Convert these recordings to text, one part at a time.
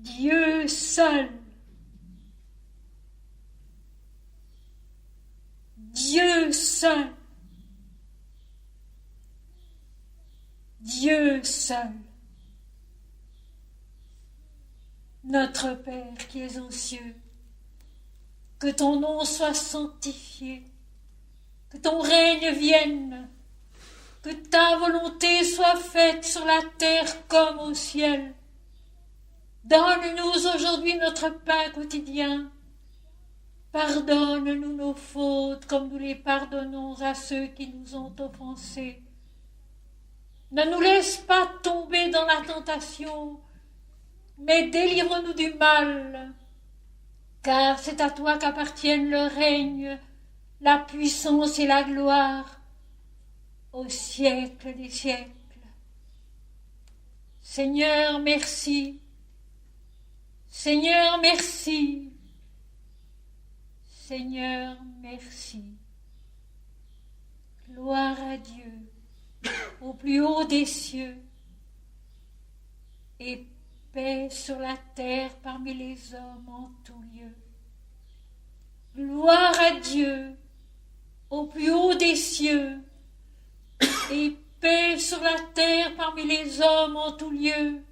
Dieu seul. Dieu seul. Dieu seul. Notre Père qui es aux cieux, que ton nom soit sanctifié, que ton règne vienne, que ta volonté soit faite sur la terre comme au ciel. Donne-nous aujourd'hui notre pain quotidien. Pardonne-nous nos fautes comme nous les pardonnons à ceux qui nous ont offensés. Ne nous laisse pas tomber dans la tentation, mais délivre-nous du mal, car c'est à toi qu'appartiennent le règne, la puissance et la gloire, au siècle des siècles. Seigneur, merci. Seigneur, merci. Seigneur, merci. Gloire à Dieu, au plus haut des cieux, et paix sur la terre parmi les hommes en tout lieu. Gloire à Dieu, au plus haut des cieux, et paix sur la terre parmi les hommes en tout lieu.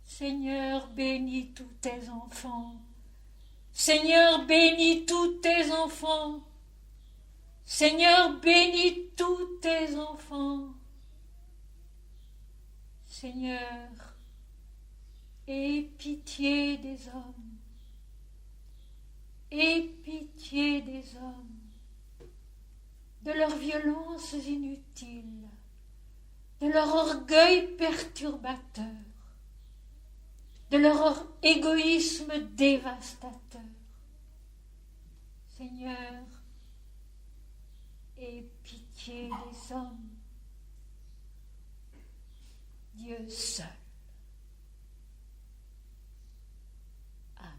Seigneur, bénis tous tes enfants. Seigneur, bénis tous tes enfants. Seigneur, bénis tous tes enfants. Seigneur, aie pitié des hommes. Aie pitié des hommes, de leurs violences inutiles, de leur orgueil perturbateur, de leur égoïsme dévastateur. Seigneur, aie pitié des hommes. Dieu seul. Amen.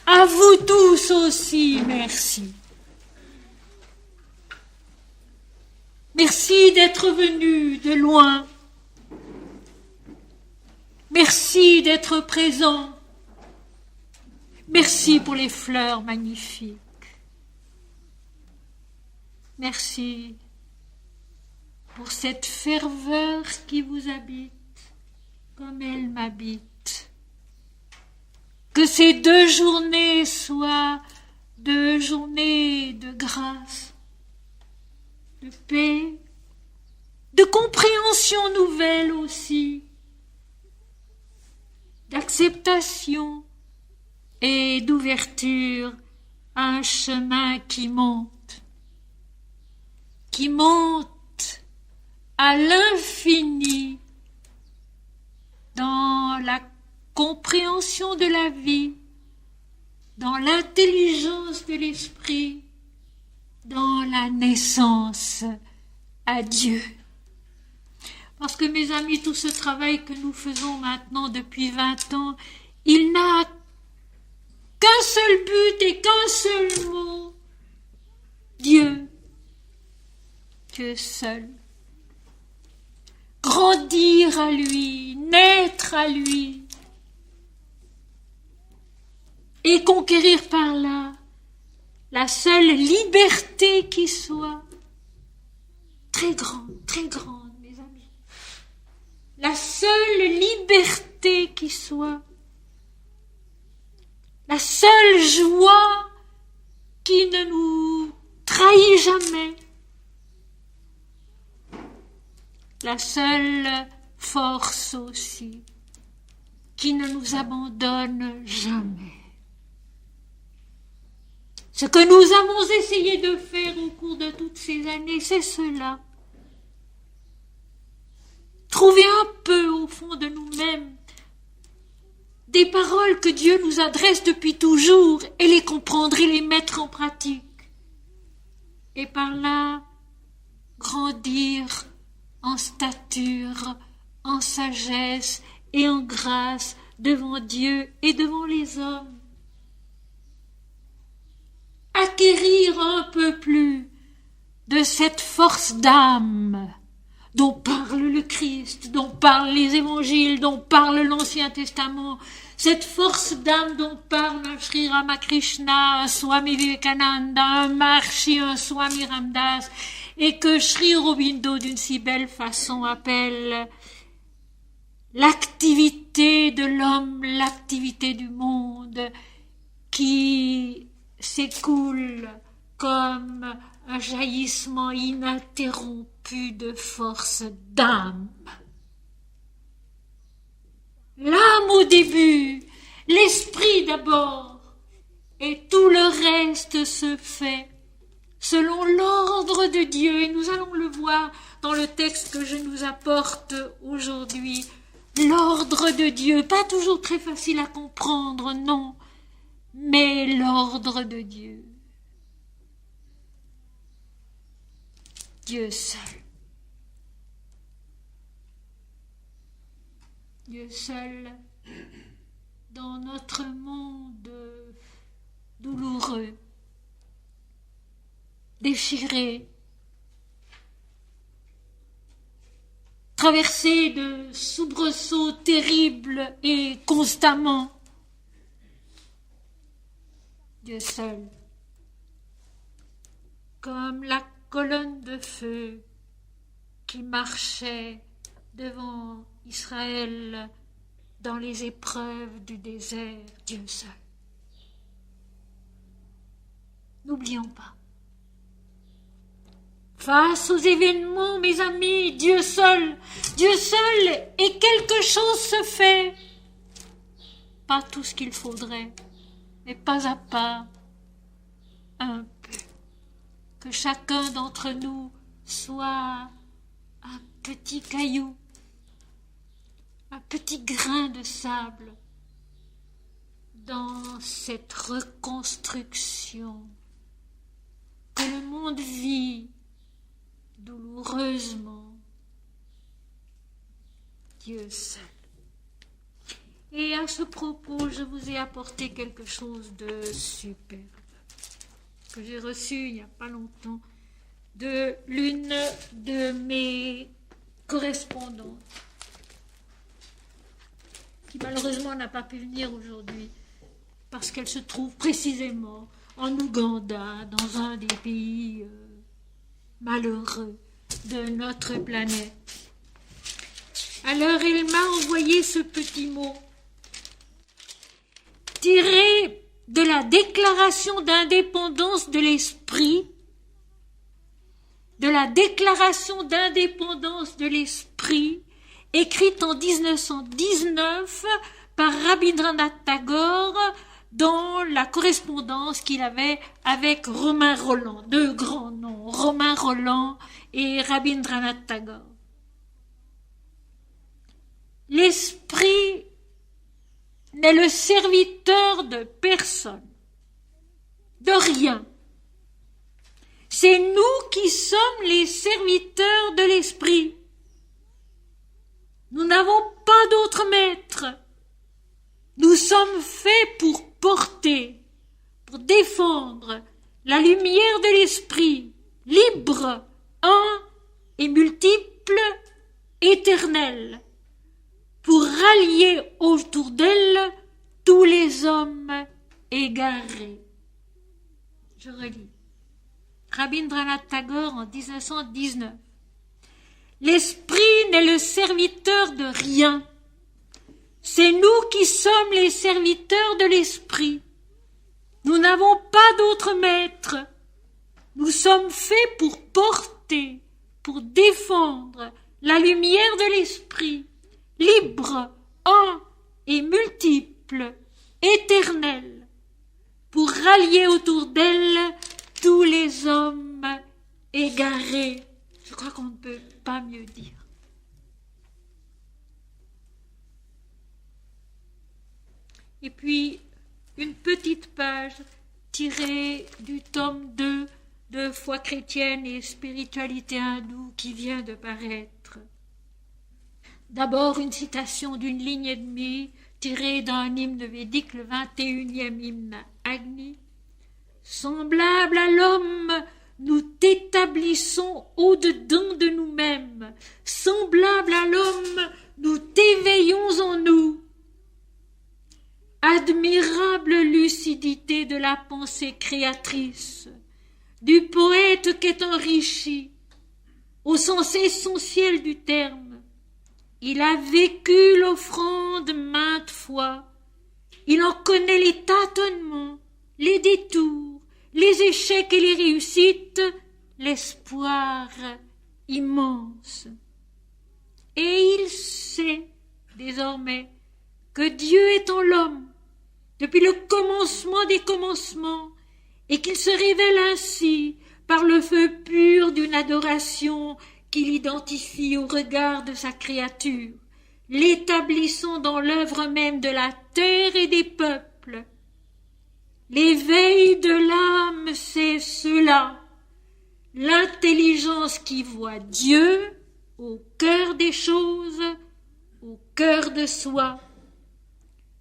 À vous tous aussi, merci. Merci d'être venus de loin. Merci d'être présents. Merci pour les fleurs magnifiques. Merci pour cette ferveur qui vous habite comme elle m'habite. Que ces 2 journées soient 2 journées de grâce, de paix, de compréhension nouvelle aussi, d'acceptation et d'ouverture à un chemin qui monte à l'infini dans la compréhension de la vie, dans l'intelligence de l'esprit, dans la naissance à Dieu. Parce que mes amis, tout ce travail que nous faisons maintenant depuis 20 ans, il n'a qu'un seul but et qu'un seul mot. Dieu. Dieu seul. Grandir à lui, naître à lui. Et conquérir par là la seule liberté qui soit très grande, mes amis. La seule liberté qui soit, la seule joie qui ne nous trahit jamais, la seule force aussi qui ne nous abandonne jamais. Ce que nous avons essayé de faire au cours de toutes ces années, c'est cela. Trouver un peu au fond de nous-mêmes des paroles que Dieu nous adresse depuis toujours et les comprendre et les mettre en pratique. Et par là, grandir en stature, en sagesse et en grâce devant Dieu et devant les hommes. Acquérir un peu plus de cette force d'âme dont parle le Christ, dont parlent les évangiles, dont parle l'Ancien Testament, cette force d'âme dont parle un Sri Ramakrishna, un Swami Vivekananda, un Maharshi, un Swami Ramdas, et que Sri Aurobindo d'une si belle façon appelle l'activité de l'homme, l'activité du monde, qui s'écoule comme un jaillissement ininterrompu de force d'âme. L'âme au début, l'esprit d'abord, et tout le reste se fait selon l'ordre de Dieu. Et nous allons le voir dans le texte que je nous apporte aujourd'hui. L'ordre de Dieu, pas toujours très facile à comprendre, non, mais l'ordre de Dieu. Dieu seul. Dieu seul dans notre monde douloureux, déchiré, traversé de soubresauts terribles et constamment. Dieu seul, comme la colonne de feu qui marchait devant Israël dans les épreuves du désert, Dieu seul. N'oublions pas. Face aux événements, mes amis, Dieu seul, et quelque chose se fait. Pas tout ce qu'il faudrait, mais pas à pas, un peu. Que chacun d'entre nous soit un petit caillou, un petit grain de sable dans cette reconstruction que le monde vit douloureusement. Dieu seul. Et à ce propos, je vous ai apporté quelque chose de superbe que j'ai reçu il n'y a pas longtemps de l'une de mes correspondantes qui malheureusement n'a pas pu venir aujourd'hui parce qu'elle se trouve précisément en Ouganda, dans un des pays malheureux de notre planète. Alors elle m'a envoyé ce petit mot tiré de la déclaration d'indépendance de l'esprit, écrite en 1919 par Rabindranath Tagore dans la correspondance qu'il avait avec Romain Rolland, deux grands noms, Romain Rolland et Rabindranath Tagore. L'esprit n'est le serviteur de personne, de rien. C'est nous qui sommes les serviteurs de l'esprit. Nous n'avons pas d'autre maître. Nous sommes faits pour porter, pour défendre la lumière de l'esprit, libre, un et multiple, éternel, pour rallier autour d'elle tous les hommes égarés. Je relis. Rabindranath Tagore en 1919. L'esprit n'est le serviteur de rien. C'est nous qui sommes les serviteurs de l'esprit. Nous n'avons pas d'autre maître. Nous sommes faits pour porter, pour défendre la lumière de l'esprit, libre, un et multiple, éternel, pour rallier autour d'elle tous les hommes égarés. Je crois qu'on ne peut pas mieux dire. Et puis, une petite page tirée du tome 2 de Foi chrétienne et spiritualité hindoue qui vient de paraître. D'abord, une citation d'une ligne et demie tirée d'un hymne védique, le 21e hymne Agni. Semblable à l'homme, nous t'établissons au-dedans de nous-mêmes. Semblable à l'homme, nous t'éveillons en nous. Admirable lucidité de la pensée créatrice, du poète qu'est enrichi, au sens essentiel du terme. Il a vécu l'offrande maintes fois, il en connaît les tâtonnements, les détours, les échecs et les réussites, l'espoir immense. Et il sait désormais que Dieu est en l'homme depuis le commencement des commencements et qu'il se révèle ainsi par le feu pur d'une adoration qu'il identifie au regard de sa créature, l'établissant dans l'œuvre même de la terre et des peuples. L'éveil de l'âme, c'est cela, l'intelligence qui voit Dieu au cœur des choses, au cœur de soi.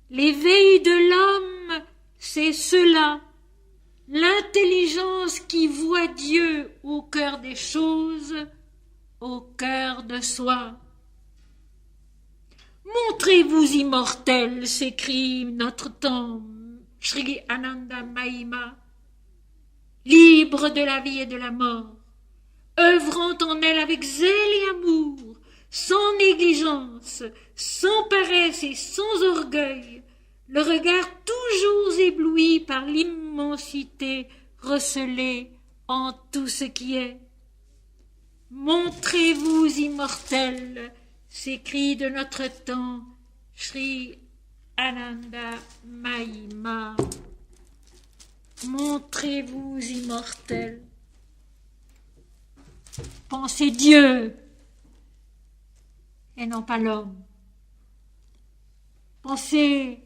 L'éveil de l'âme, c'est cela, l'intelligence qui voit Dieu au cœur des choses, au cœur de soi. Montrez-vous immortels, s'écrie notre temps, Sri Ananda Mahima, libre de la vie et de la mort, œuvrant en elle avec zèle et amour, sans négligence, sans paresse et sans orgueil, le regard toujours ébloui par l'immensité recelée en tout ce qui est. Montrez-vous immortels, s'écrie de notre temps Sri Ananda Mahima. Montrez-vous immortels. Pensez Dieu et non pas l'homme. Pensez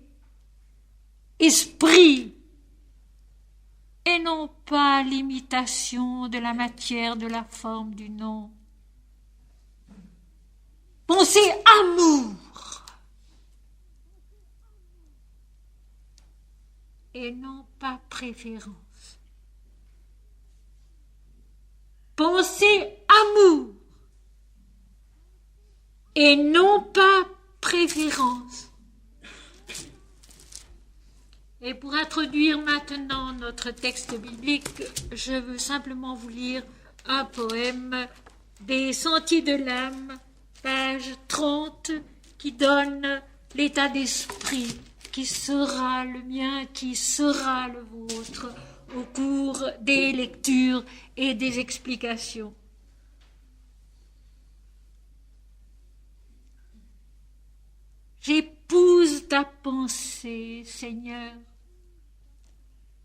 esprit et non pas l'imitation de la matière, de la forme, du nom. Pensez amour et non pas préférence. Pensez amour et non pas préférence. Et pour introduire maintenant notre texte biblique, je veux simplement vous lire un poème des Sentiers de l'âme, page 30, qui donne l'état d'esprit qui sera le mien, qui sera le vôtre au cours des lectures et des explications. J'épouse ta pensée, Seigneur.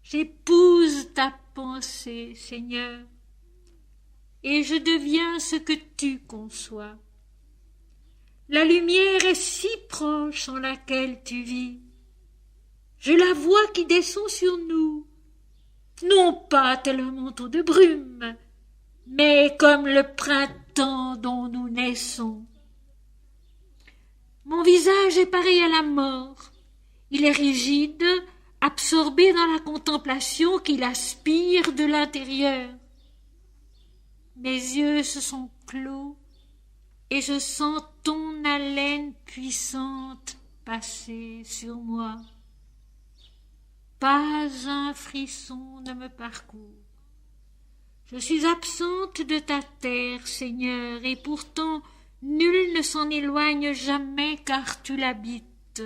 J'épouse ta pensée, Seigneur, et je deviens ce que tu conçois. La lumière est si proche en laquelle tu vis. Je la vois qui descend sur nous, non pas tel un manteau de brume, mais comme le printemps dont nous naissons. Mon visage est pareil à la mort. Il est rigide, absorbé dans la contemplation qu'il aspire de l'intérieur. Mes yeux se sont clos et je sens ton haleine puissante passer sur moi. Pas un frisson ne me parcourt. Je suis absente de ta terre, Seigneur, et pourtant nul ne s'en éloigne jamais car tu l'habites.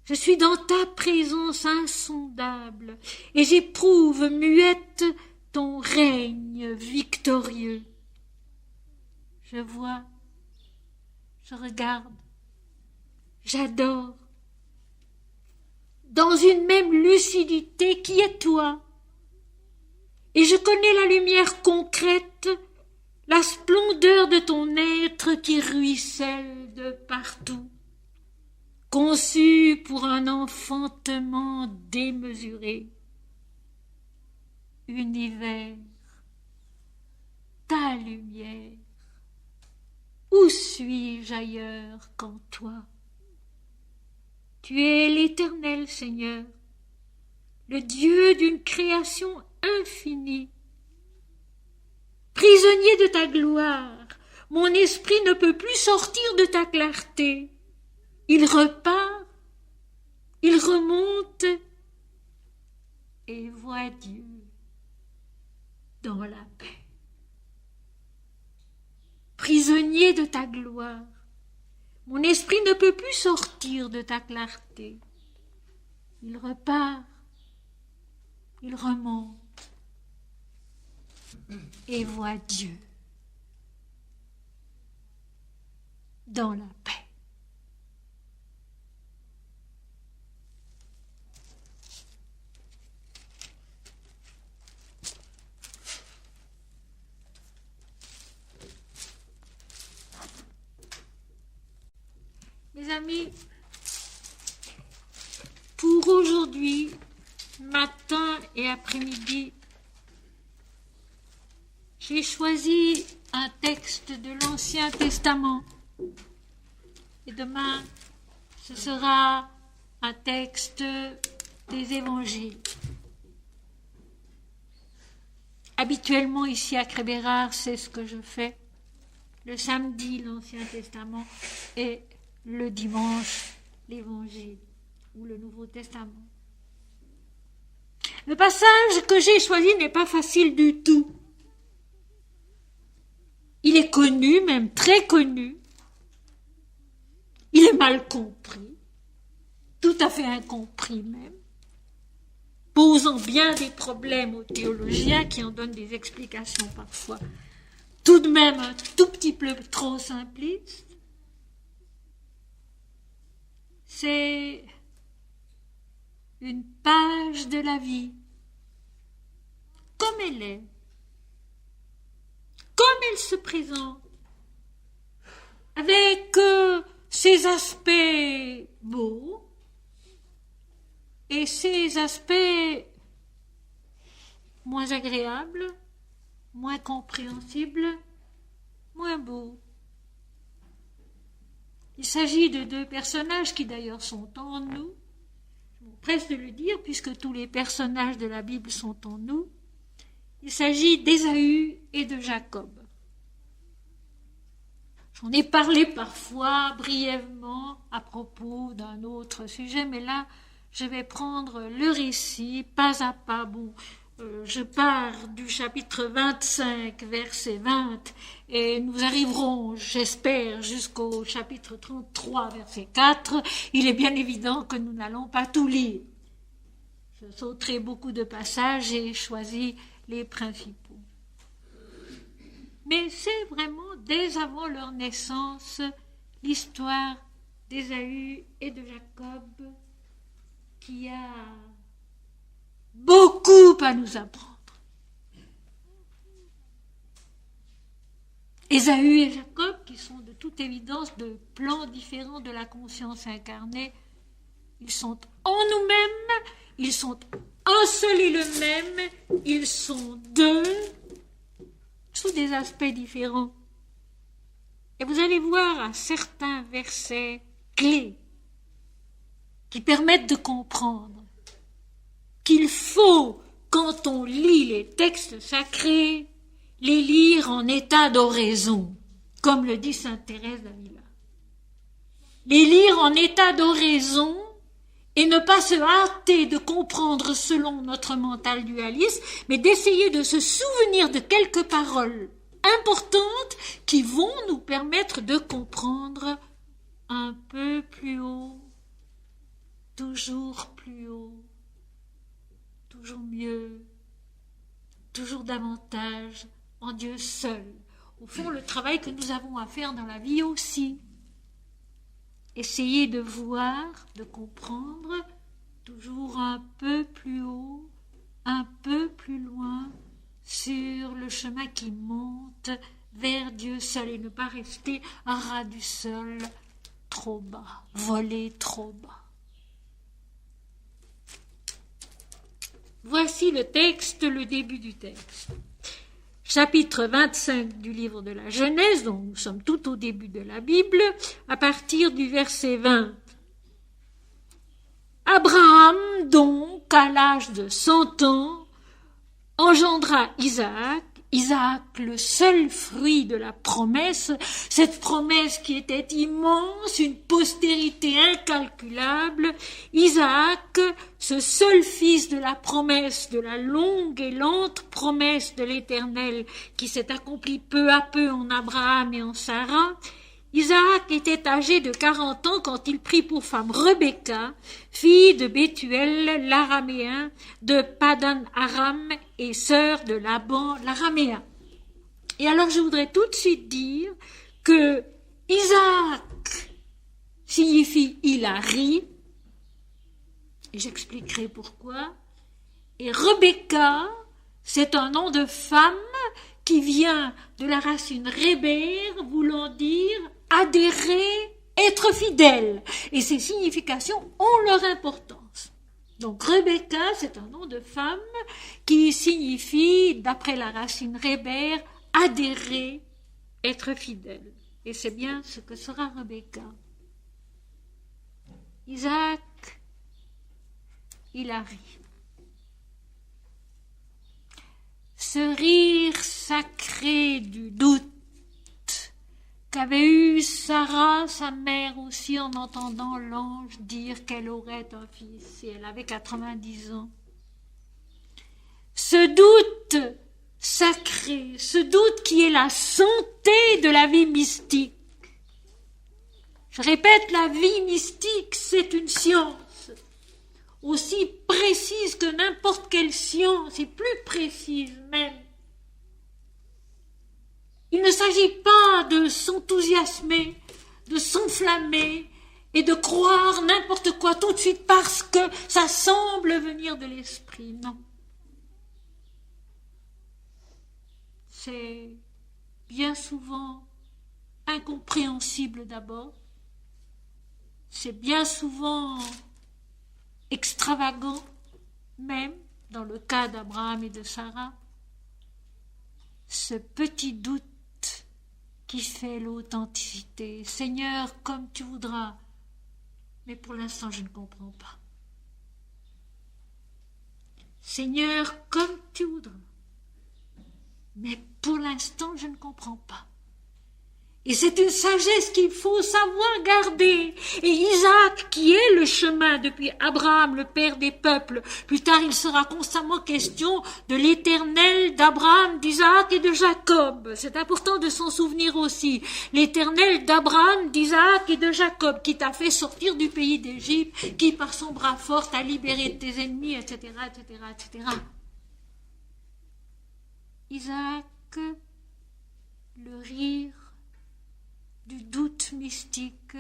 Je suis dans ta présence insondable et j'éprouve muette ton règne victorieux. Je vois, je regarde, j'adore. Dans une même lucidité qui est toi. Et je connais la lumière concrète, la splendeur de ton être qui ruisselle de partout. Conçu pour un enfantement démesuré. Univers, ta lumière, où suis-je ailleurs qu'en toi? Tu es l'Éternel, Seigneur, le Dieu d'une création infinie. Prisonnier de ta gloire, mon esprit ne peut plus sortir de ta clarté. Il repart, il remonte et voit Dieu dans la paix. Prisonnier de ta gloire, mon esprit ne peut plus sortir de ta clarté. Il repart, il remonte et voit Dieu dans la paix. Mes amis, pour aujourd'hui, matin et après-midi, j'ai choisi un texte de l'Ancien Testament. Et demain, ce sera un texte des Évangiles. Habituellement, ici à Crébérard, c'est ce que je fais. Le samedi, l'Ancien Testament, et le dimanche, l'Évangile ou le Nouveau Testament. Le passage que j'ai choisi n'est pas facile du tout. Il est connu, même très connu. Il est mal compris, tout à fait incompris même, posant bien des problèmes aux théologiens qui en donnent des explications parfois tout de même un tout petit peu trop simplistes. C'est une page de la vie, comme elle est, comme elle se présente, avec ses aspects beaux et ses aspects moins agréables, moins compréhensibles, moins beaux. Il s'agit de deux personnages qui d'ailleurs sont en nous. Je m'empresse de le dire puisque tous les personnages de la Bible sont en nous. Il s'agit d'Ésaü et de Jacob. J'en ai parlé parfois brièvement à propos d'un autre sujet, mais là, je vais prendre le récit pas à pas. Bon, je pars du chapitre 25, verset 20, et nous arriverons, j'espère, jusqu'au chapitre 33, verset 4. Il est bien évident que nous n'allons pas tout lire. Je sauterai beaucoup de passages et choisis les principaux. Mais c'est vraiment dès avant leur naissance l'histoire d'Ésaü et de Jacob qui a beaucoup à nous apprendre. Ésaü et Jacob, qui sont de toute évidence de plans différents de la conscience incarnée, ils sont en nous-mêmes, ils sont un seul et le même, ils sont deux, sous des aspects différents. Et vous allez voir à certains versets clés qui permettent de comprendre qu'il faut, quand on lit les textes sacrés, les lire en état d'oraison, comme le dit sainte Thérèse d'Avila. Les lire en état d'oraison et ne pas se hâter de comprendre selon notre mental dualiste, mais d'essayer de se souvenir de quelques paroles importantes qui vont nous permettre de comprendre un peu plus haut, toujours plus haut, toujours mieux, toujours davantage, en Dieu seul. Au fond, le travail que nous avons à faire dans la vie aussi. Essayer de voir, de comprendre, toujours un peu plus haut, un peu plus loin, sur le chemin qui monte vers Dieu seul et ne pas rester à ras du sol, trop bas, voler trop bas. Voici le texte, le début du texte. Chapitre 25 du livre de la Genèse, donc nous sommes tout au début de la Bible, à partir du verset 20. Abraham, donc, à l'âge de 100 ans, engendra Isaac, Isaac, le seul fruit de la promesse, cette promesse qui était immense, une postérité incalculable, Isaac, ce seul fils de la promesse, de la longue et lente promesse de l'Éternel qui s'est accomplie peu à peu en Abraham et en Sarah, Isaac était âgé de 40 ans quand il prit pour femme Rebecca, fille de Bethuel l'araméen, de Padan Aram et sœur de Laban l'araméen. Et alors je voudrais tout de suite dire que Isaac signifie il a ri, et j'expliquerai pourquoi, et Rebecca, c'est un nom de femme qui vient de la racine rébère, voulant dire adhérer, être fidèle. Et ces significations ont leur importance. Donc Rebecca, c'est un nom de femme qui signifie, d'après la racine rébère, adhérer, être fidèle. Et c'est bien ce que sera Rebecca. Isaac, il a ri. Ce rire sacré du doute qu'avait eu Sarah, sa mère aussi, en entendant l'ange dire qu'elle aurait un fils, et elle avait 90 ans. Ce doute sacré, ce doute qui est la santé de la vie mystique. Je répète, la vie mystique, c'est une science aussi précise que n'importe quelle science, et plus précise même. Il ne s'agit pas de s'enthousiasmer, de s'enflammer et de croire n'importe quoi tout de suite parce que ça semble venir de l'esprit. Non. C'est bien souvent incompréhensible d'abord. C'est bien souvent extravagant, même dans le cas d'Abraham et de Sarah. Ce petit doute qui fait l'authenticité. Seigneur, comme tu voudras, mais pour l'instant je ne comprends pas. Seigneur, comme tu voudras, mais pour l'instant je ne comprends pas. Et c'est une sagesse qu'il faut savoir garder. Et Isaac, qui est le chemin depuis Abraham, le père des peuples, plus tard il sera constamment question de l'Éternel d'Abraham, d'Isaac et de Jacob. C'est important de s'en souvenir aussi. L'Éternel d'Abraham, d'Isaac et de Jacob, qui t'a fait sortir du pays d'Égypte, qui par son bras fort t'a libéré de tes ennemis, etc., etc., etc. Isaac, le rire du doute mystique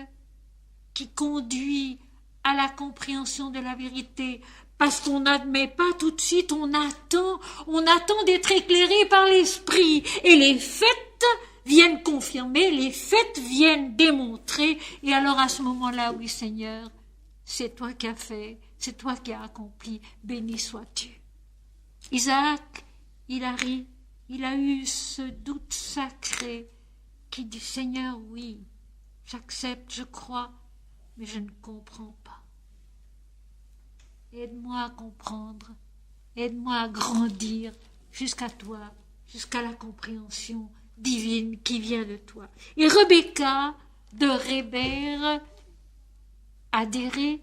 qui conduit à la compréhension de la vérité, parce qu'on n'admet pas tout de suite, on attend d'être éclairé par l'esprit, et les faits viennent confirmer, les faits viennent démontrer, et alors à ce moment-là, oui Seigneur, c'est toi qui as fait, c'est toi qui as accompli, béni sois-tu. Isaac, il a ri, il a eu ce doute sacré qui dit, Seigneur, oui, j'accepte, je crois, mais je ne comprends pas. Aide-moi à comprendre, aide-moi à grandir jusqu'à toi, jusqu'à la compréhension divine qui vient de toi. Et Rebecca de Rébère, adhérer,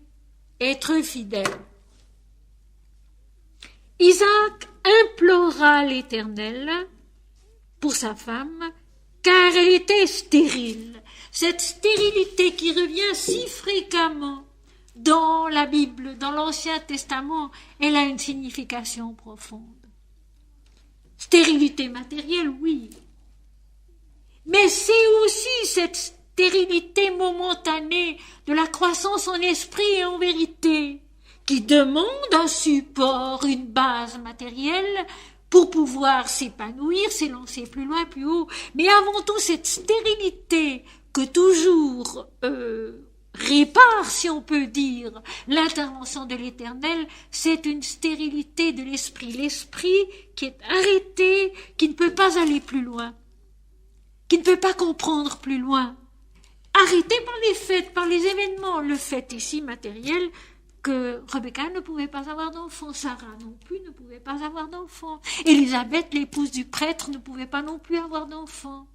être fidèle. Isaac implora l'Éternel pour sa femme, car elle était stérile. Cette stérilité qui revient si fréquemment dans la Bible, dans l'Ancien Testament, elle a une signification profonde. Stérilité matérielle, oui. Mais c'est aussi cette stérilité momentanée de la croissance en esprit et en vérité qui demande un support, une base matérielle pour pouvoir s'épanouir, s'élancer plus loin, plus haut. Mais avant tout, cette stérilité que toujours répare, si on peut dire, l'intervention de l'Éternel, c'est une stérilité de l'esprit. L'esprit qui est arrêté, qui ne peut pas aller plus loin, qui ne peut pas comprendre plus loin. Arrêté par les faits, par les événements. Le fait ici matériel, que Rebecca ne pouvait pas avoir d'enfant, Sarah non plus ne pouvait pas avoir d'enfant, Élisabeth, l'épouse du prêtre, ne pouvait pas non plus avoir d'enfant.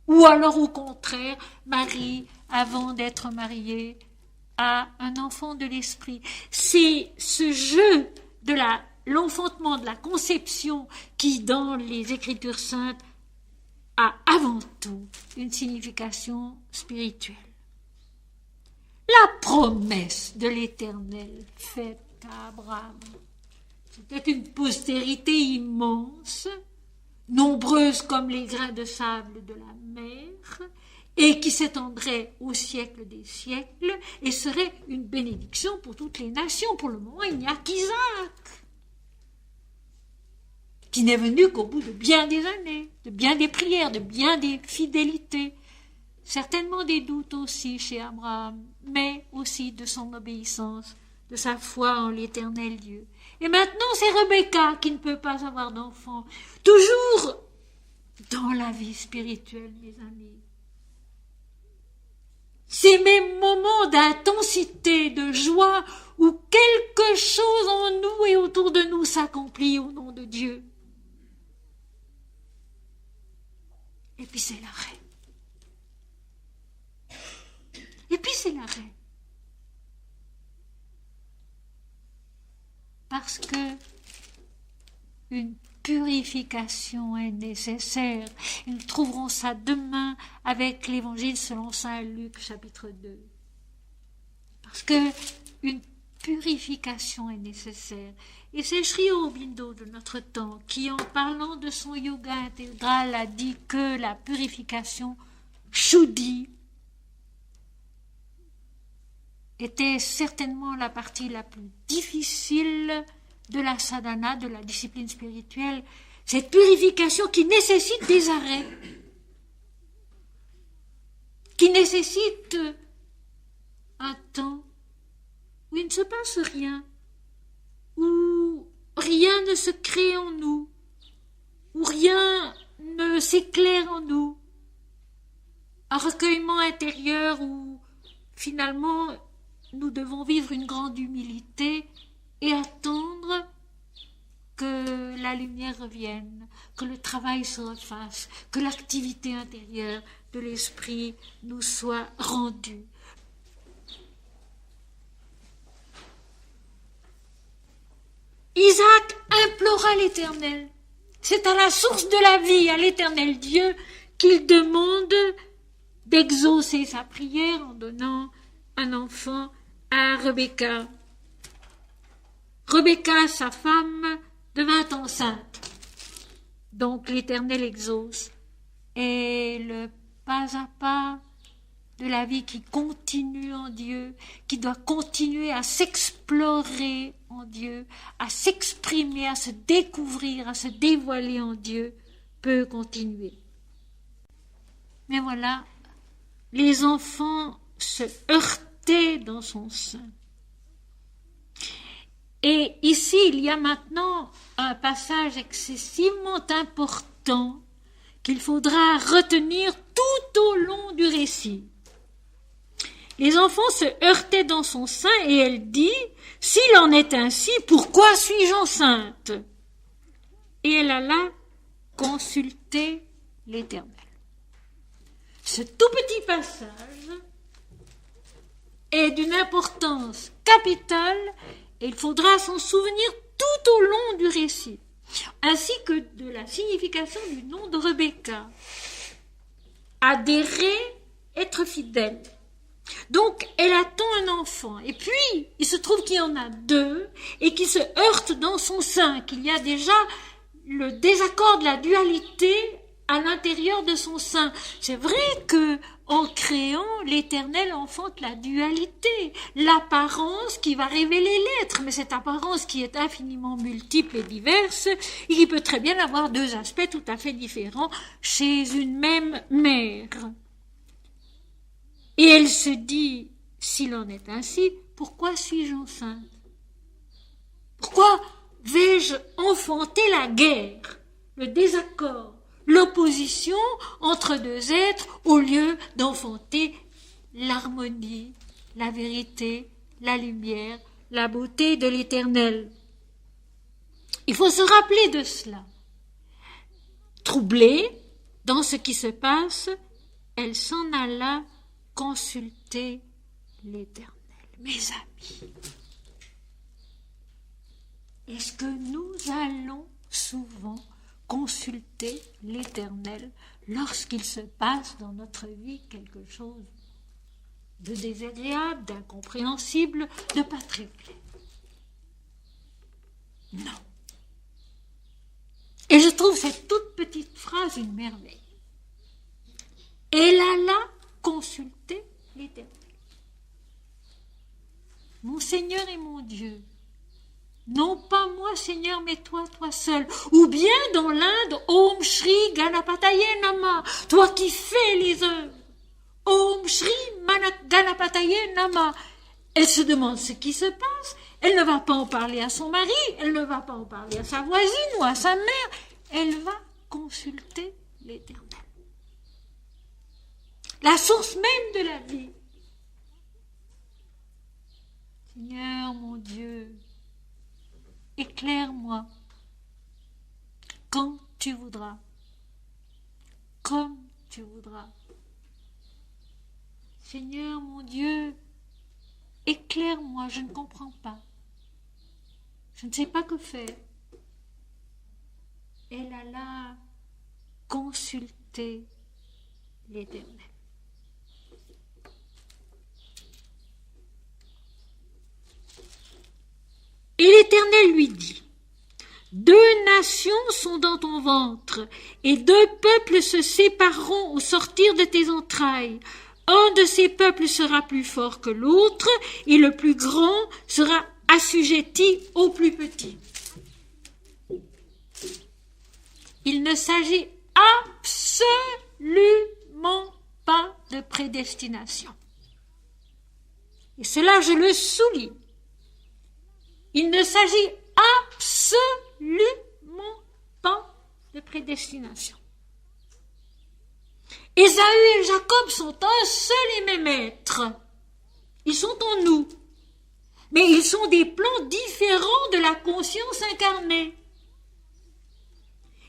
Ou alors au contraire, Marie, avant d'être mariée, a un enfant de l'esprit. C'est ce jeu de l'enfantement, de la conception qui, dans les Écritures saintes, a avant tout une signification spirituelle. La promesse de l'Éternel faite à Abraham, c'était une postérité immense, nombreuse comme les grains de sable de la mer, et qui s'étendrait au siècle des siècles, et serait une bénédiction pour toutes les nations. Pour le moment, il n'y a qu'Isaac, qui n'est venu qu'au bout de bien des années, de bien des prières, de bien des fidélités, certainement des doutes aussi chez Abraham, mais aussi de son obéissance, de sa foi en l'Éternel Dieu. Et maintenant, c'est Rebecca qui ne peut pas avoir d'enfant, toujours dans la vie spirituelle, mes amis. Ces mêmes moments d'intensité, de joie, où quelque chose en nous et autour de nous s'accomplit au nom de Dieu. Et puis c'est l'arrêt. Et puis c'est l'arrêt. Parce que une purification est nécessaire. Et nous trouverons ça demain avec l'Évangile selon saint Luc, chapitre 2. Parce que une purification est nécessaire. Et c'est Sri Aurobindo de notre temps qui, en parlant de son yoga intégral, a dit que la purification Shuddhi était certainement la partie la plus difficile de la sadhana, de la discipline spirituelle, cette purification qui nécessite des arrêts, qui nécessite un temps où il ne se passe rien, où rien ne se crée en nous, où rien ne s'éclaire en nous, un recueillement intérieur où finalement nous devons vivre une grande humilité et attendre que la lumière revienne, que le travail se refasse, que l'activité intérieure de l'esprit nous soit rendue. Isaac implora l'Éternel. C'est à la source de la vie, à l'Éternel Dieu, qu'il demande d'exaucer sa prière en donnant un enfant à Rebecca. Rebecca, sa femme, devint enceinte. Donc l'Éternel exauce. Et le pas à pas de la vie qui continue en Dieu, qui doit continuer à s'explorer en Dieu, à s'exprimer, à se découvrir, à se dévoiler en Dieu, peut continuer. Mais voilà, les enfants se heurtaient dans son sein. Et ici, il y a maintenant un passage excessivement important qu'il faudra retenir tout au long du récit. Les enfants se heurtaient dans son sein et elle dit « S'il en est ainsi, pourquoi suis-je enceinte ?» Et elle alla consulter l'Éternel. Ce tout petit passage est d'une importance capitale et il faudra s'en souvenir tout au long du récit, ainsi que de la signification du nom de Rebecca. Adhérer, être fidèle. Donc, elle attend un enfant. Et puis, il se trouve qu'il y en a deux et qui se heurtent dans son sein, qu'il y a déjà le désaccord de la dualité à l'intérieur de son sein. C'est vrai que, en créant, l'Éternel enfante la dualité, l'apparence qui va révéler l'être, mais cette apparence qui est infiniment multiple et diverse, il peut très bien avoir deux aspects tout à fait différents chez une même mère. Et elle se dit, s'il en est ainsi, pourquoi suis-je enceinte? Pourquoi vais-je enfanter la guerre, le désaccord, l'opposition entre deux êtres au lieu d'enfanter l'harmonie, la vérité, la lumière, la beauté de l'Éternel. Il faut se rappeler de cela. Troublée dans ce qui se passe, elle s'en alla consulter l'Éternel. Mes amis, est-ce que nous allons souvent consulter l'Éternel lorsqu'il se passe dans notre vie quelque chose de désagréable, d'incompréhensible, de pas très clair? Non. Et je trouve cette toute petite phrase une merveille. Elle alla consulter l'Éternel. Mon Seigneur et mon Dieu, non pas moi, Seigneur, mais toi seul. Ou bien dans l'Inde, Om Shri Ganapataye Nama, toi qui fais les œuvres. Om Shri Ganapataye Nama. Elle se demande ce qui se passe. Elle ne va pas en parler à son mari, elle ne va pas en parler à sa voisine ou à sa mère. Elle va consulter l'Éternel. La source même de la vie. Seigneur, mon Dieu, éclaire-moi quand tu voudras, comme tu voudras. Seigneur, mon Dieu, éclaire-moi, je ne comprends pas. Je ne sais pas que faire. Elle alla consulter l'Éternel. Et l'Éternel lui dit, 2 nations sont dans ton ventre, et 2 peuples se sépareront au sortir de tes entrailles. Un de ces peuples sera plus fort que l'autre, et le plus grand sera assujetti au plus petit. Il ne s'agit absolument pas de prédestination. Et cela, je le souligne. Il ne s'agit absolument pas de prédestination. Ésaü et Jacob sont un seul et même être. Ils sont en nous. Mais ils sont des plans différents de la conscience incarnée.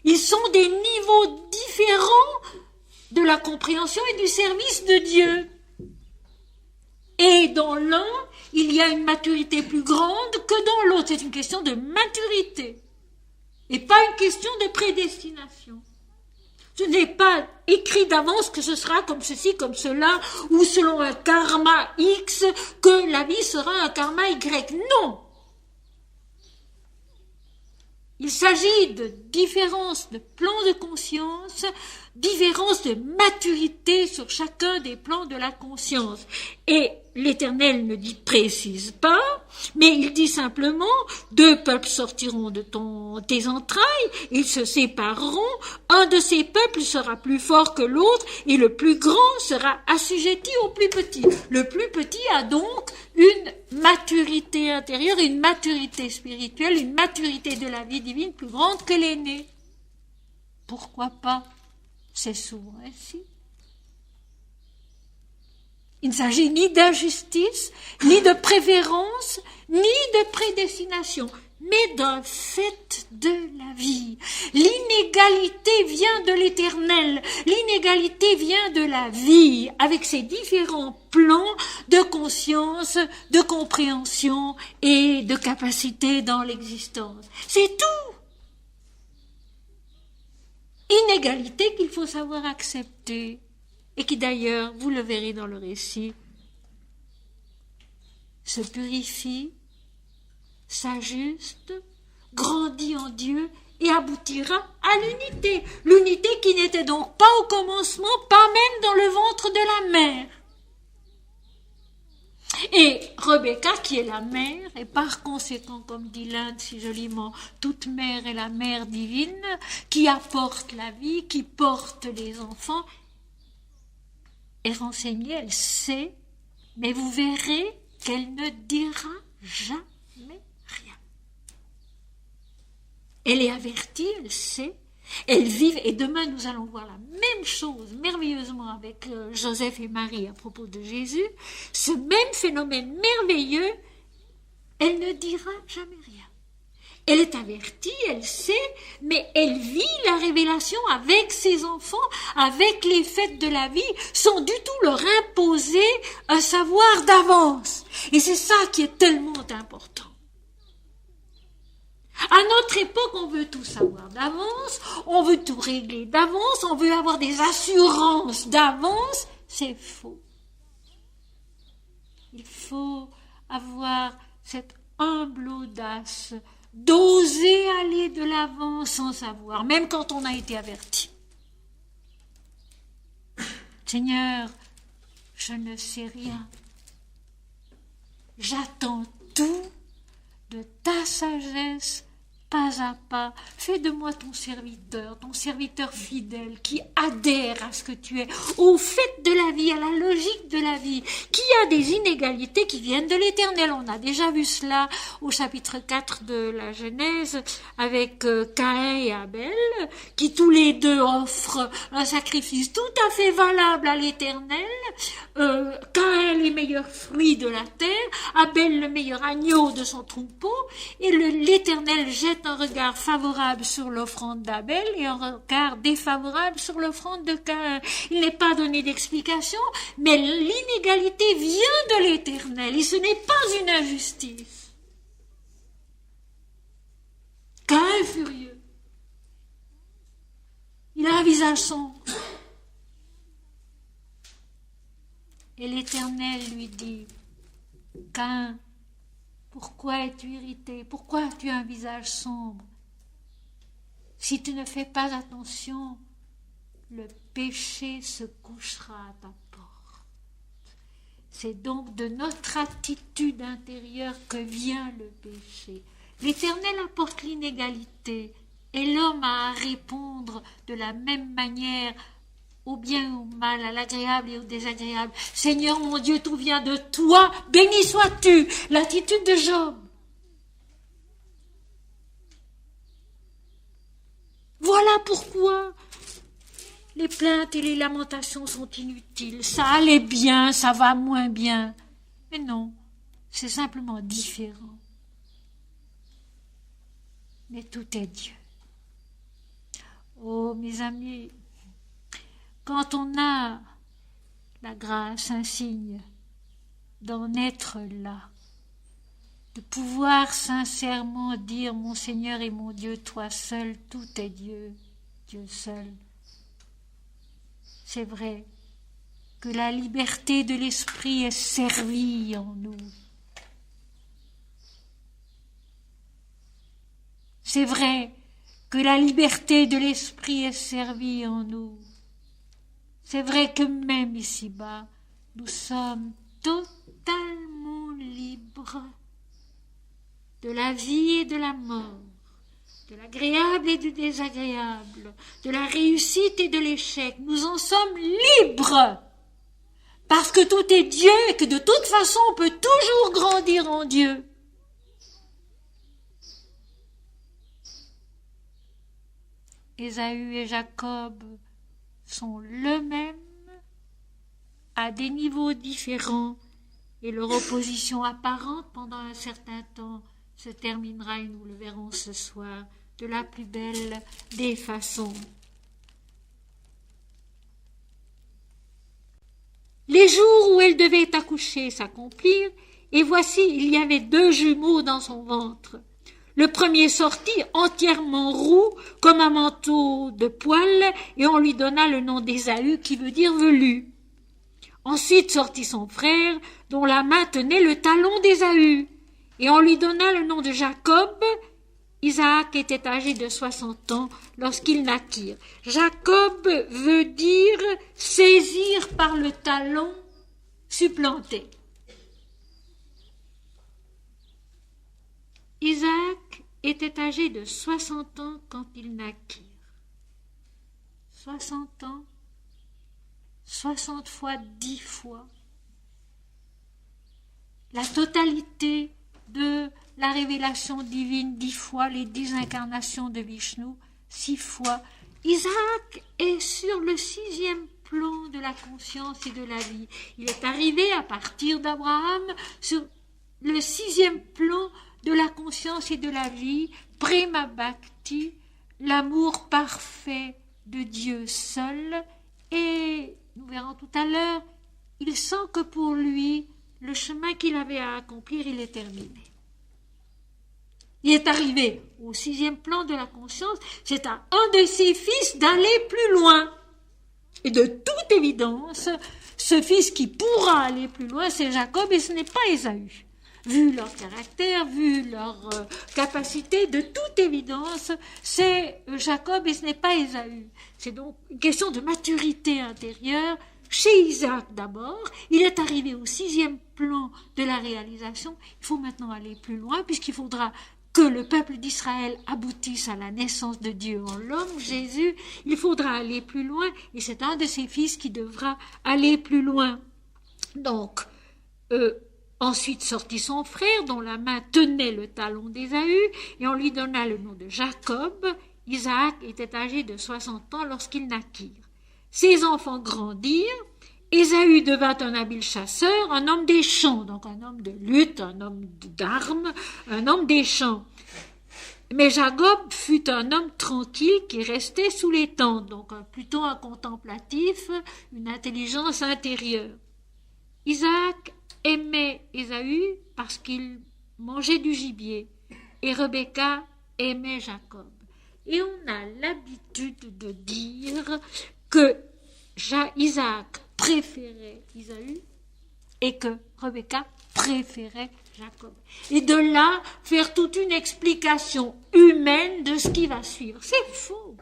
Ils sont des niveaux différents de la compréhension et du service de Dieu. Et dans l'un, il y a une maturité plus grande que dans l'autre. C'est une question de maturité et pas une question de prédestination. Ce n'est pas écrit d'avance que ce sera comme ceci, comme cela, ou selon un karma X, que la vie sera un karma Y. Non! Il s'agit de différence de plans de conscience, différence de maturité sur chacun des plans de la conscience. Et l'Éternel ne précise pas, mais il dit simplement, 2 peuples sortiront de tes entrailles, ils se sépareront, un de ces peuples sera plus fort que l'autre, et le plus grand sera assujetti au plus petit. Le plus petit a donc une maturité intérieure, une maturité spirituelle, une maturité de la vie divine plus grande que l'aîné. Pourquoi pas? C'est souvent ainsi. Il ne s'agit ni d'injustice, ni de préférence, ni de prédestination, mais d'un fait de la vie. L'inégalité vient de l'Éternel, l'inégalité vient de la vie, avec ses différents plans de conscience, de compréhension et de capacité dans l'existence. C'est tout. Inégalité qu'il faut savoir accepter. Et qui d'ailleurs, vous le verrez dans le récit, se purifie, s'ajuste, grandit en Dieu et aboutira à l'unité. L'unité qui n'était donc pas au commencement, pas même dans le ventre de la mère. Et Rebecca, qui est la mère, et par conséquent, comme dit l'Inde si joliment, toute mère est la mère divine, qui apporte la vie, qui porte les enfants, est renseignée, elle sait, mais vous verrez qu'elle ne dira jamais rien. Elle est avertie, elle sait, elle vit, et demain nous allons voir la même chose merveilleusement avec Joseph et Marie à propos de Jésus, ce même phénomène merveilleux, elle ne dira jamais rien. Elle est avertie, elle sait, mais elle vit la révélation avec ses enfants, avec les faits de la vie, sans du tout leur imposer un savoir d'avance. Et c'est ça qui est tellement important. À notre époque, on veut tout savoir d'avance, on veut tout régler d'avance, on veut avoir des assurances d'avance. C'est faux. Il faut avoir cette humble audace d'oser aller de l'avant sans savoir, même quand on a été averti. Seigneur, je ne sais rien. J'attends tout de ta sagesse, pas à pas. Fais de moi ton serviteur fidèle, qui adhère à ce que tu es, au fait de la vie, à la logique de la vie, qui a des inégalités qui viennent de l'Éternel. On a déjà vu cela au chapitre 4 de la Genèse, avec Caïn et Abel, qui tous les deux offrent un sacrifice tout à fait valable à l'Éternel. Caïn les meilleurs fruits de la terre, Abel le meilleur agneau de son troupeau, et l'Éternel jette un regard favorable sur l'offrande d'Abel et un regard défavorable sur l'offrande de Caïn. Il n'est pas donné d'explication, mais l'inégalité vient de l'Éternel et ce n'est pas une injustice. Caïn est furieux. Il a un visage sombre. Et l'Éternel lui dit, Caïn, pourquoi es-tu irrité? Pourquoi as-tu un visage sombre? Si tu ne fais pas attention, le péché se couchera à ta porte. C'est donc de notre attitude intérieure que vient le péché. L'Éternel apporte l'inégalité et l'homme a à répondre de la même manière au bien ou au mal, à l'agréable et au désagréable. Seigneur mon Dieu, tout vient de toi, béni sois-tu. L'attitude de Job. Voilà pourquoi les plaintes et les lamentations sont inutiles. Ça allait bien, ça va moins bien. Mais non, c'est simplement différent. Mais tout est Dieu. Oh, mes amis, quand on a la grâce insigne d'en être là, de pouvoir sincèrement dire « Mon Seigneur et mon Dieu, toi seul, tout est Dieu, Dieu seul », c'est vrai que la liberté de l'esprit est servie en nous. C'est vrai que la liberté de l'esprit est servie en nous. C'est vrai que même ici-bas, nous sommes totalement libres de la vie et de la mort, de l'agréable et du désagréable, de la réussite et de l'échec. Nous en sommes libres parce que tout est Dieu et que de toute façon on peut toujours grandir en Dieu. Ésaü et Jacob sont le même à des niveaux différents et leur opposition apparente pendant un certain temps se terminera, et nous le verrons ce soir, de la plus belle des façons. Les jours où elle devait accoucher s'accomplirent, et voici, il y avait 2 jumeaux dans son ventre. Le premier sortit entièrement roux, comme un manteau de poils, et on lui donna le nom d'Ésaü, qui veut dire velu. Ensuite sortit son frère, dont la main tenait le talon d'Ésaü, et on lui donna le nom de Jacob. Isaac était âgé de 60 ans lorsqu'ils naquirent. Jacob veut dire saisir par le talon, supplanter. Isaac était âgé de 60 ans quand ils naquirent. 60 ans, 60 fois 10 fois. La totalité de la révélation divine, 10 fois, les 10 incarnations de Vishnu, 6 fois. Isaac est sur le 6e plan de la conscience et de la vie. Il est arrivé à partir d'Abraham sur le 6e plan de la conscience et de la vie, Prema Bhakti, l'amour parfait de Dieu seul, et nous verrons tout à l'heure, il sent que pour lui, le chemin qu'il avait à accomplir, il est terminé. Il est arrivé au 6e plan de la conscience, c'est à un de ses fils d'aller plus loin. Et de toute évidence, ce fils qui pourra aller plus loin, c'est Jacob et ce n'est pas Ésaü. Vu leur caractère, vu leur capacité, de toute évidence, c'est Jacob et ce n'est pas Ésaü. C'est donc une question de maturité intérieure. Chez Isaac d'abord, il est arrivé au 6e plan de la réalisation. Il faut maintenant aller plus loin puisqu'il faudra que le peuple d'Israël aboutisse à la naissance de Dieu en l'homme, Jésus. Il faudra aller plus loin et c'est un de ses fils qui devra aller plus loin. Donc, ensuite sortit son frère dont la main tenait le talon d'Ésaü et on lui donna le nom de Jacob. Isaac était âgé de 60 ans lorsqu'ils naquirent. Ses enfants grandirent. Ésaü devint un habile chasseur, un homme des champs, donc un homme de lutte, un homme d'armes, un homme des champs. Mais Jacob fut un homme tranquille qui restait sous les tentes, donc plutôt un contemplatif, une intelligence intérieure. Isaac aimait Ésaü parce qu'il mangeait du gibier et Rebecca aimait Jacob. Et on a l'habitude de dire que Isaac préférait Ésaü et que Rebecca préférait Jacob. Et de là, faire toute une explication humaine de ce qui va suivre. C'est faux.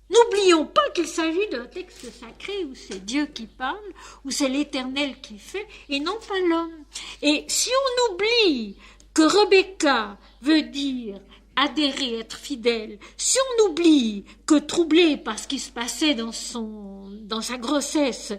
N'oublions pas qu'il s'agit d'un texte sacré où c'est Dieu qui parle, où c'est l'Éternel qui fait, et non pas l'homme. Et si on oublie que Rebecca veut dire adhérer, être fidèle, si on oublie que troublée par ce qui se passait dans sa grossesse,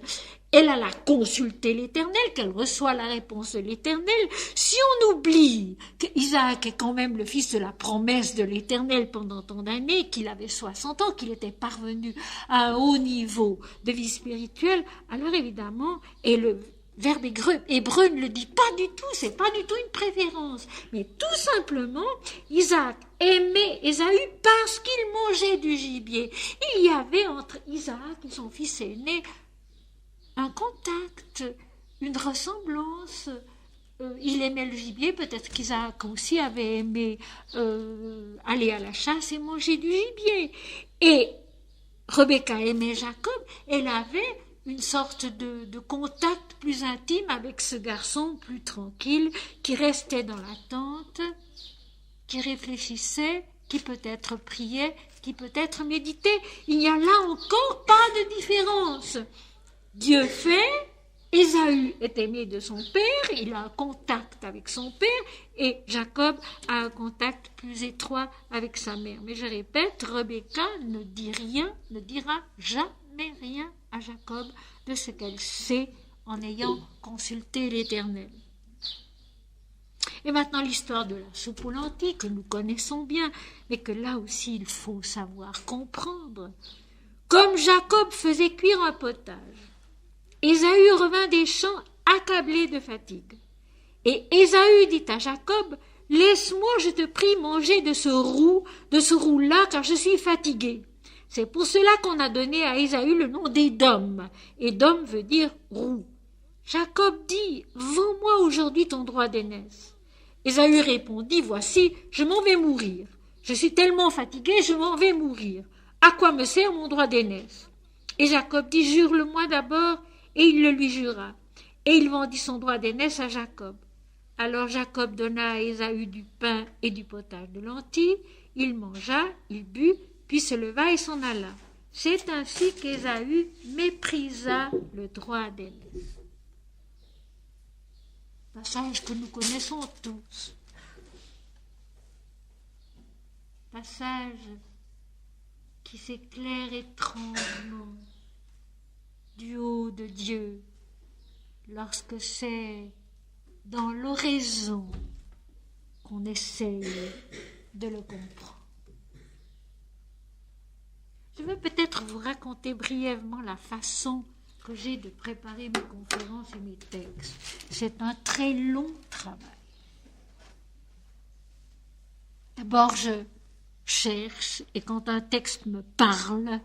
elle alla consulter l'Éternel, qu'elle reçoit la réponse de l'Éternel, si on oublie qu'Isaac est quand même le fils de la promesse de l'Éternel pendant tant d'années, qu'il avait 60 ans, qu'il était parvenu à un haut niveau de vie spirituelle, alors évidemment, et le verbe hébreu ne le dit pas du tout, c'est pas du tout une préférence, mais tout simplement, Isaac aimait Ésaü parce qu'il mangeait du gibier. Il y avait entre Isaac et son fils aîné un contact, une ressemblance. Il aimait le gibier, peut-être qu'Isaac aussi avait aimé aller à la chasse et manger du gibier. Et Rebecca aimait Jacob, elle avait une sorte de contact plus intime avec ce garçon plus tranquille qui restait dans la tente, qui réfléchissait, qui peut-être priait, qui peut-être méditait. Il n'y a là encore pas de différence. Dieu fait, Ésaü est aimé de son père, il a un contact avec son père, et Jacob a un contact plus étroit avec sa mère. Mais je répète, Rebecca ne dira jamais rien à Jacob de ce qu'elle sait en ayant consulté l'Éternel. Et maintenant l'histoire de la soupe aux lentilles que nous connaissons bien, mais que là aussi il faut savoir comprendre. Comme Jacob faisait cuire un potage, Ésaü revint des champs accablé de fatigue. Et Ésaü dit à Jacob, « Laisse-moi, je te prie, manger de ce roux-là, car je suis fatigué. » C'est pour cela qu'on a donné à Ésaü le nom d'Édom. Édom veut dire roux. Jacob dit, « Vends-moi aujourd'hui ton droit d'aînesse. » Ésaü répondit, « Voici, je m'en vais mourir. Je suis tellement fatigué, je m'en vais mourir. À quoi me sert mon droit d'aînesse ?» Et Jacob dit, « Jure-le-moi d'abord. » Et il le lui jura. Et il vendit son droit d'aînesse à Jacob. Alors Jacob donna à Ésaü du pain et du potage de lentilles. Il mangea, il but, puis se leva et s'en alla. C'est ainsi qu'Ésaü méprisa le droit d'aînesse. Passage que nous connaissons tous. Passage qui s'éclaire étrangement du haut de Dieu lorsque c'est dans l'oraison qu'on essaye de le comprendre. Je veux peut-être vous raconter brièvement la façon que j'ai de préparer mes conférences et mes textes. C'est un très long travail. D'abord, je cherche, et quand un texte me parle,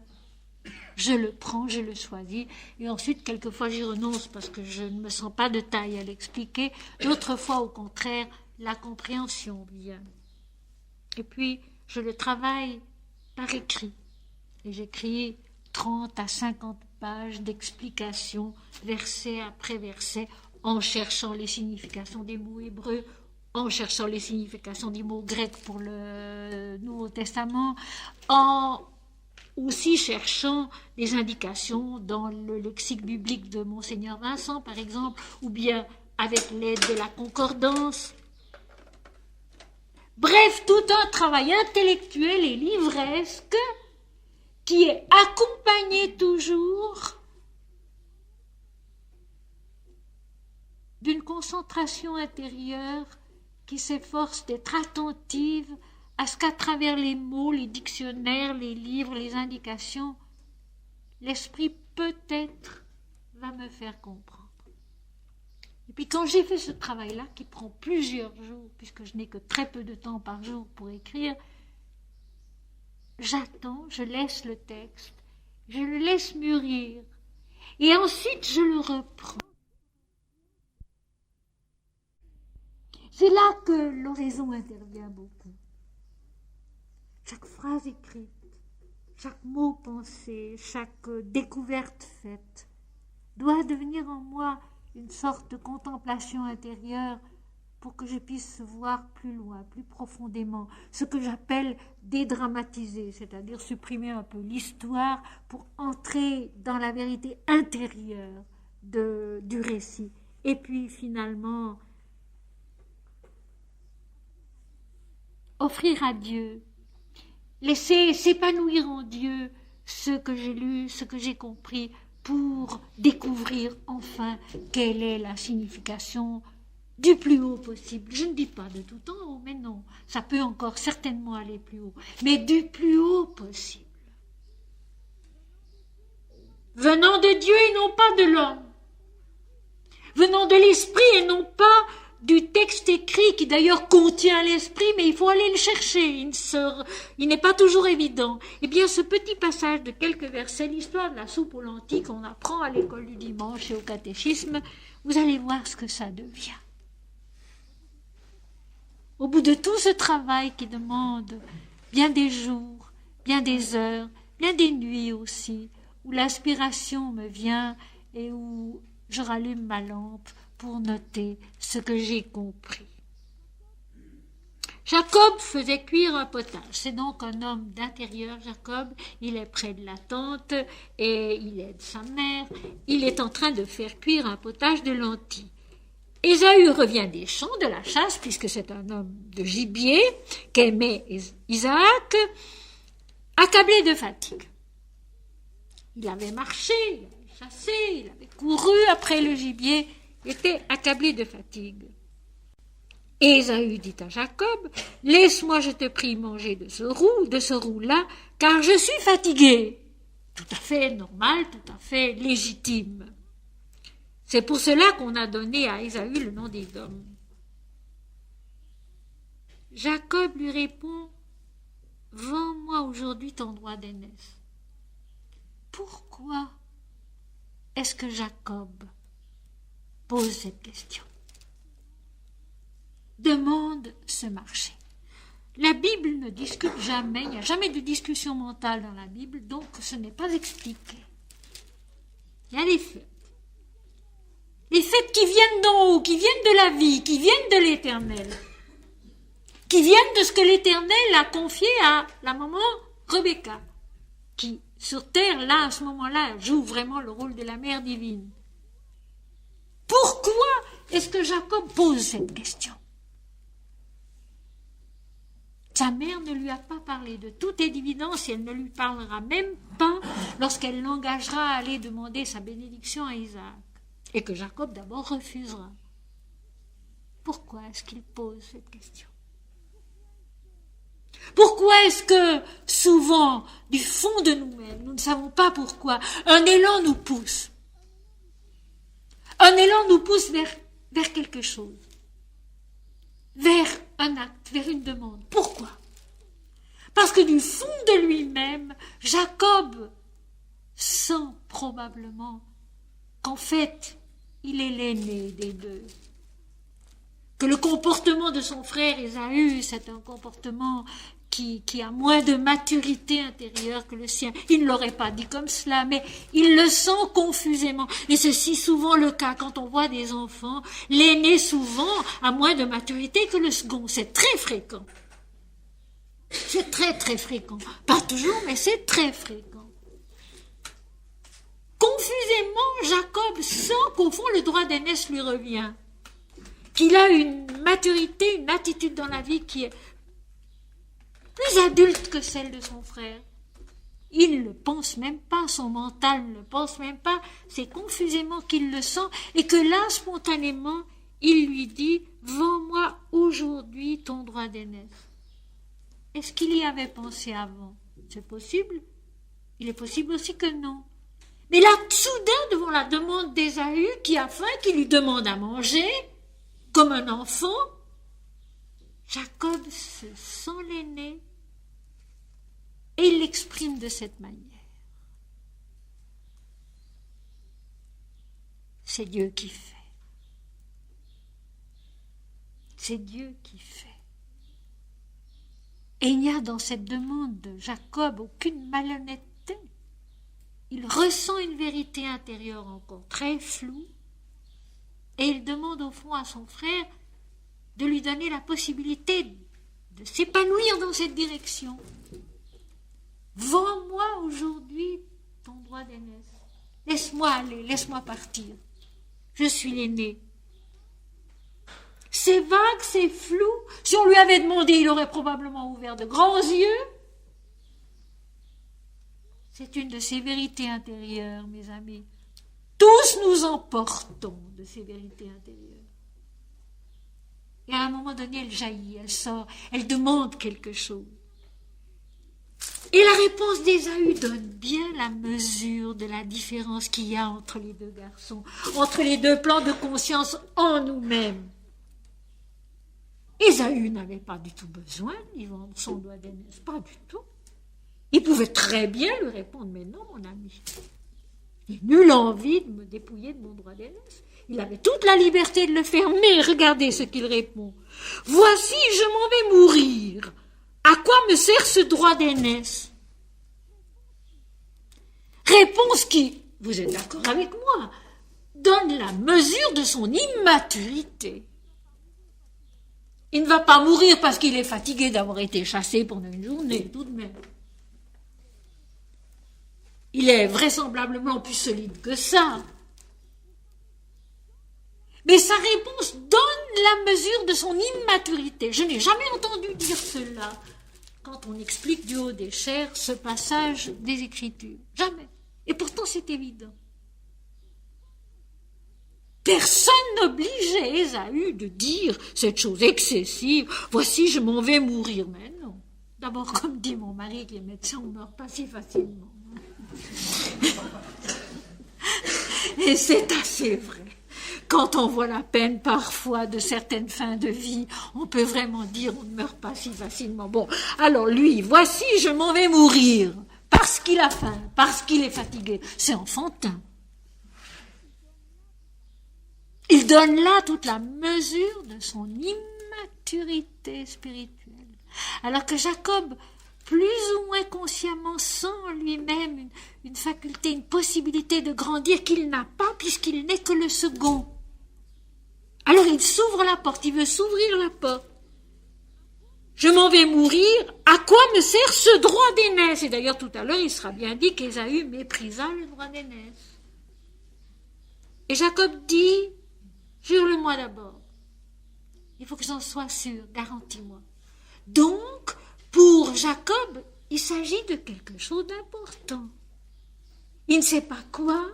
je le prends, je le choisis, et ensuite, quelquefois, j'y renonce parce que je ne me sens pas de taille à l'expliquer. D'autres fois, au contraire, la compréhension vient. Et puis, je le travaille par écrit. Et j'écris 30 à 50 pages d'explications, verset après verset, en cherchant les significations des mots hébreux, en cherchant les significations des mots grecs pour le Nouveau Testament, en aussi cherchant des indications dans le lexique biblique de Monseigneur Vincent, par exemple, ou bien avec l'aide de la concordance. Bref, tout un travail intellectuel et livresque qui est accompagné toujours d'une concentration intérieure qui s'efforce d'être attentive à ce qu'à travers les mots, les dictionnaires, les livres, les indications, l'esprit peut-être va me faire comprendre. Et puis quand j'ai fait ce travail-là, qui prend plusieurs jours, puisque je n'ai que très peu de temps par jour pour écrire, j'attends, je laisse le texte, je le laisse mûrir, et ensuite je le reprends. C'est là que l'oraison intervient beaucoup. Chaque phrase écrite, chaque mot pensé, chaque découverte faite doit devenir en moi une sorte de contemplation intérieure pour que je puisse voir plus loin, plus profondément, ce que j'appelle dédramatiser, c'est-à-dire supprimer un peu l'histoire pour entrer dans la vérité intérieure du récit. Et puis finalement, offrir à Dieu, laisser s'épanouir en Dieu ce que j'ai lu, ce que j'ai compris, pour découvrir enfin quelle est la signification du plus haut possible. Je ne dis pas de tout en haut, mais non, ça peut encore certainement aller plus haut, mais du plus haut possible. Venant de Dieu et non pas de l'homme. Venant de l'esprit et non pas du texte écrit qui d'ailleurs contient l'esprit, mais il faut aller le chercher, il n'est pas toujours évident. Eh bien, ce petit passage de quelques versets, l'histoire de la soupe aux lentilles qu'on apprend à l'école du dimanche et au catéchisme, vous allez voir ce que ça devient. Au bout de tout ce travail qui demande bien des jours, bien des heures, bien des nuits aussi, où l'inspiration me vient et où je rallume ma lampe pour noter ce que j'ai compris. Jacob faisait cuire un potage. C'est donc un homme d'intérieur, Jacob. Il est près de la tente et il aide sa mère. Il est en train de faire cuire un potage de lentilles. Ésaü revient des champs, de la chasse, puisque c'est un homme de gibier qu'aimait Isaac, accablé de fatigue. Il avait marché, il avait chassé, il avait couru après le gibier, il était accablé de fatigue. Et Ésaü dit à Jacob, « Laisse-moi, je te prie, manger de ce roux-là, car je suis fatigué. » Tout à fait normal, tout à fait légitime. C'est pour cela qu'on a donné à Ésaü le nom d'Édom. Jacob lui répond, « Vends-moi aujourd'hui ton droit d'aînesse. » Pourquoi est-ce que Jacob pose cette question? Demande ce marché. La Bible ne discute jamais, il n'y a jamais de discussion mentale dans la Bible, donc ce n'est pas expliqué. Il y a les faits. Les faits qui viennent d'en haut, qui viennent de la vie, qui viennent de l'Éternel, qui viennent de ce que l'Éternel a confié à la maman Rebecca, qui, sur terre, là, à ce moment-là, joue vraiment le rôle de la mère divine. Pourquoi est-ce que Jacob pose cette question? Sa mère ne lui a pas parlé. De toute évidence, elle ne lui parlera même pas lorsqu'elle l'engagera à aller demander sa bénédiction à Isaac. Et que Jacob d'abord refusera. Pourquoi est-ce qu'il pose cette question? Pourquoi est-ce que souvent, du fond de nous-mêmes, nous ne savons pas pourquoi, un élan nous pousse Un élan nous pousse vers quelque chose, vers un acte, vers une demande. Pourquoi? Parce que du fond de lui-même, Jacob sent probablement qu'en fait, il est l'aîné des deux. Que le comportement de son frère Ésaü, c'est un comportement qui a moins de maturité intérieure que le sien. Il ne l'aurait pas dit comme cela, mais il le sent confusément. Et c'est si souvent le cas quand on voit des enfants. L'aîné souvent a moins de maturité que le second. C'est très fréquent. C'est très très fréquent. Pas toujours, mais c'est très fréquent. Confusément, Jacob sent qu'au fond le droit d'aînesse lui revient. Qu'il a une maturité, une attitude dans la vie qui est plus adulte que celle de son frère. Il ne le pense même pas, son mental ne le pense même pas, c'est confusément qu'il le sent, et que là, spontanément, il lui dit « Vends-moi aujourd'hui ton droit d'aînesse ». Est-ce qu'il y avait pensé avant? C'est possible. Il est possible aussi que non. Mais là, soudain, devant la demande d'Ésaü, qui a faim, qui lui demande à manger, comme un enfant, Jacob se sent l'aîné et il l'exprime de cette manière. C'est Dieu qui fait. C'est Dieu qui fait. Et il n'y a dans cette demande de Jacob aucune malhonnêteté. Il ressent une vérité intérieure encore très floue et il demande au fond à son frère de lui donner la possibilité de s'épanouir dans cette direction. Vends-moi aujourd'hui ton droit d'aînesse. Laisse-moi aller, laisse-moi partir. Je suis l'aîné. C'est vague, c'est flou. Si on lui avait demandé, il aurait probablement ouvert de grands yeux. C'est une de ces vérités intérieures, mes amis. Tous nous emportons de ces vérités intérieures. Et à un moment donné, elle jaillit, elle sort, elle demande quelque chose. Et la réponse d'Ésaü donne bien la mesure de la différence qu'il y a entre les deux garçons, entre les deux plans de conscience en nous-mêmes. Ésaü n'avait pas du tout besoin d'y vendre son droit d'aînesse, pas du tout. Il pouvait très bien lui répondre, mais non, mon ami, il n'a nulle envie de me dépouiller de mon droit d'aînesse. Il avait toute la liberté de le faire, mais regardez ce qu'il répond. « Voici, je m'en vais mourir. À quoi me sert ce droit d'aînesse ?» Réponse qui, vous êtes d'accord avec moi, donne la mesure de son immaturité. Il ne va pas mourir parce qu'il est fatigué d'avoir été chassé pendant une journée, tout de même. Il est vraisemblablement plus solide que ça. Mais sa réponse donne la mesure de son immaturité. Je n'ai jamais entendu dire cela quand on explique du haut des chairs ce passage des Écritures. Jamais. Et pourtant c'est évident. Personne n'obligeait Ésaü de dire cette chose excessive. Voici, je m'en vais mourir. Mais non. D'abord, comme dit mon mari qui est médecin, on ne meurt pas si facilement. Et c'est assez vrai. Quand on voit la peine parfois de certaines fins de vie, on peut vraiment dire on ne meurt pas si facilement. Bon, alors lui, voici, je m'en vais mourir parce qu'il a faim, parce qu'il est fatigué. C'est enfantin. Il donne là toute la mesure de son immaturité spirituelle. Alors que Jacob, plus ou moins consciemment, sent en lui-même une faculté, une possibilité de grandir qu'il n'a pas puisqu'il n'est que le second. Alors il s'ouvre la porte, il veut s'ouvrir la porte. Je m'en vais mourir, à quoi me sert ce droit d'aînesse? Et d'ailleurs tout à l'heure il sera bien dit qu'Ésaü méprisa le droit d'aînesse. Et Jacob dit, jure-le-moi d'abord. Il faut que j'en sois sûr, garantis-moi. Donc, pour Jacob, il s'agit de quelque chose d'important. Il ne sait pas quoi,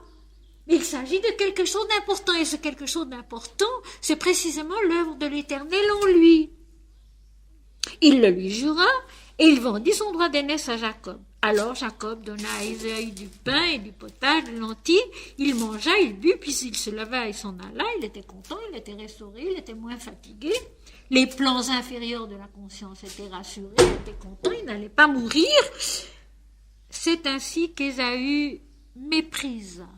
mais il s'agit de quelque chose d'important. Et ce quelque chose d'important, c'est précisément l'œuvre de l'Éternel en lui. Il le lui jura, Et il vendit son droit d'aînesse à Jacob. Alors Jacob donna à Ésaü du pain et du potage, des lentilles. Il mangea, il but, puis il se leva et s'en alla. Il était content, il était restauré, il était moins fatigué. Les plans inférieurs de la conscience étaient rassurés, il était content, il n'allait pas mourir. C'est ainsi qu'Ésaü méprisa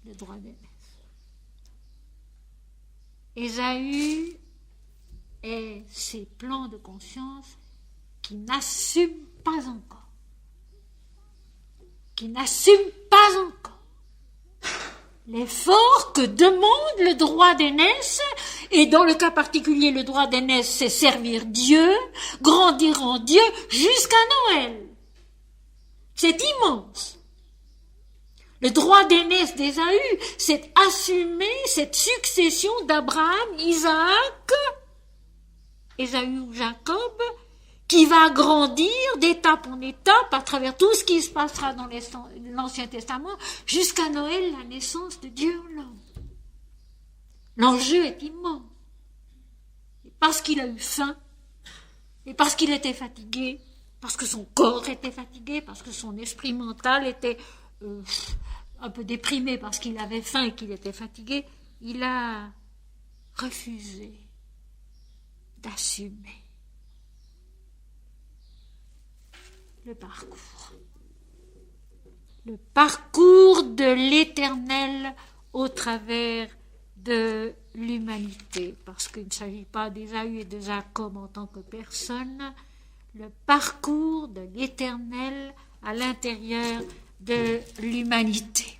le droit d'aînesse. Ésaü et ses plans de conscience qui n'assument pas encore. L'effort que demande le droit d'aînesse, et dans le cas particulier, le droit d'aînesse, c'est servir Dieu, grandir en Dieu jusqu'à Noël. C'est immense. Le droit d'aînesse d'Ésaü, c'est assumer cette succession d'Abraham, Isaac, Ésaü ou Jacob, qui va grandir d'étape en étape à travers tout ce qui se passera dans l'Ancien Testament jusqu'à Noël, la naissance de Dieu en l'homme. L'enjeu est immense. Et parce qu'il a eu faim, et parce qu'il était fatigué, parce que son corps était fatigué, parce que son esprit mental était un peu déprimé parce qu'il avait faim et qu'il était fatigué, il a refusé d'assumer le parcours de l'Éternel au travers de l'humanité, parce qu'il ne s'agit pas d'Ésaü et de Jacob en tant que personne, le parcours de l'Éternel à l'intérieur de l'humanité.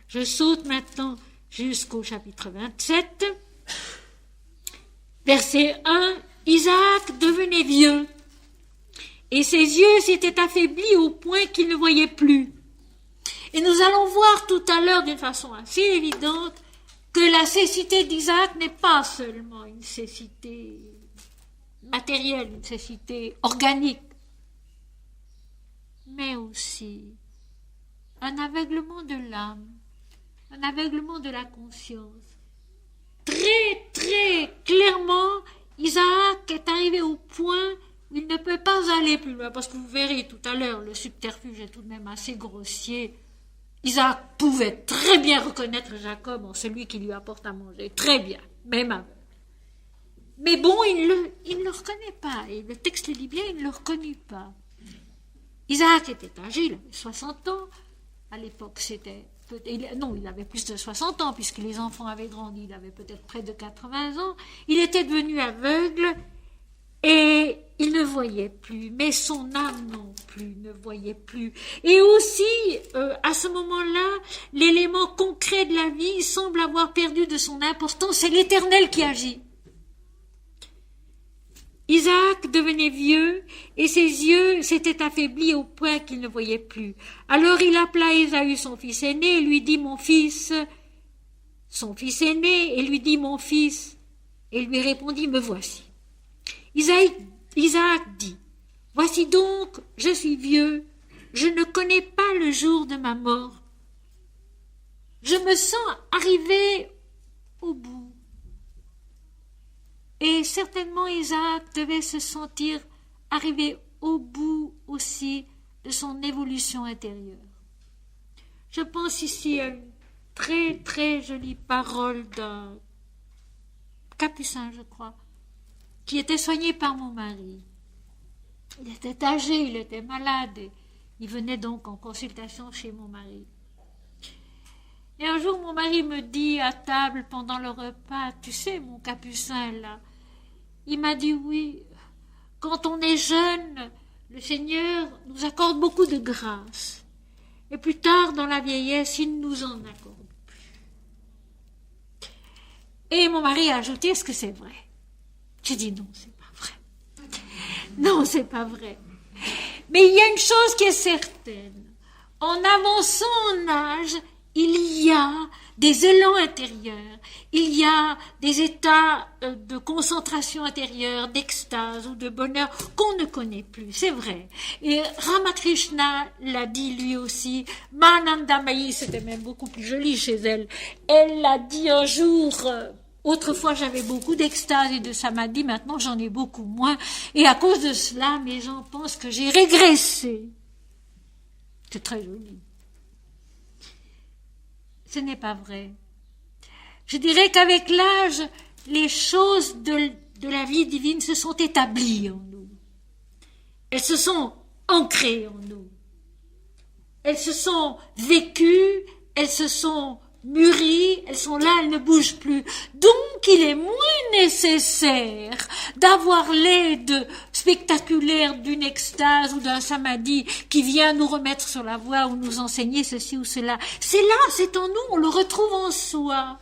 Je saute maintenant jusqu'au chapitre 27, verset 1, Isaac devenait vieux, et ses yeux s'étaient affaiblis au point qu'il ne voyait plus. Et nous allons voir tout à l'heure d'une façon assez évidente que la cécité d'Isaac n'est pas seulement une cécité matérielle, une cécité organique, mais aussi un aveuglement de l'âme, un aveuglement de la conscience. Très, très clairement, Isaac est arrivé au point où il ne peut pas aller plus loin, parce que vous verrez tout à l'heure, le subterfuge est tout de même assez grossier. Isaac pouvait très bien reconnaître Jacob en celui qui lui apporte à manger, très bien, même aveugle. Mais bon, il ne le reconnaît pas, et le texte le dit bien, il ne le reconnut pas. Isaac était âgé, il avait 60 ans, à l'époque il avait plus de 60 ans, puisque les enfants avaient grandi, il avait peut-être près de 80 ans, il était devenu aveugle, et il ne voyait plus, mais son âme non plus ne voyait plus. Et aussi, à ce moment-là, l'élément concret de la vie semble avoir perdu de son importance, c'est l'Éternel qui agit. Isaac devenait vieux, et ses yeux s'étaient affaiblis au point qu'il ne voyait plus. Alors il appela Ésaü, son fils aîné, et lui dit, mon fils, son fils aîné, et lui dit, mon fils, et lui répondit, me voici. Isaac dit, voici donc, je suis vieux, je ne connais pas le jour de ma mort. Je me sens arrivé au bout. Et certainement Isaac devait se sentir arrivé au bout aussi de son évolution intérieure. Je pense ici à une très très jolie parole d'un capucin, je crois, qui était soigné par mon mari. Il était âgé, il était malade, et il venait donc en consultation chez mon mari. Et un jour, mon mari me dit à table pendant le repas, tu sais, mon capucin là, il m'a dit oui, quand on est jeune, le Seigneur nous accorde beaucoup de grâce. Et plus tard, dans la vieillesse, il ne nous en accorde plus. Et mon mari a ajouté, est-ce que c'est vrai? J'ai dit non, c'est pas vrai. Non, c'est pas vrai. Mais il y a une chose qui est certaine. En avançant en âge, il y a des élans intérieurs, il y a des états de concentration intérieure, d'extase ou de bonheur qu'on ne connaît plus, c'est vrai. Et Ramakrishna l'a dit lui aussi, Mahananda Mayi, c'était même beaucoup plus joli chez elle, elle l'a dit un jour Autrefois, j'avais beaucoup d'extase et de samadhi, maintenant j'en ai beaucoup moins. Et à cause de cela, mes gens pensent que j'ai régressé. C'est très joli. Ce n'est pas vrai. Je dirais qu'avec l'âge, les choses de la vie divine se sont établies en nous. Elles se sont ancrées en nous. Elles se sont vécues, elles se sont mûries, elles sont là, elles ne bougent plus. Donc il est moins nécessaire d'avoir l'aide spectaculaire d'une extase ou d'un samadhi qui vient nous remettre sur la voie ou nous enseigner ceci ou cela. C'est là, c'est en nous, on le retrouve en soi.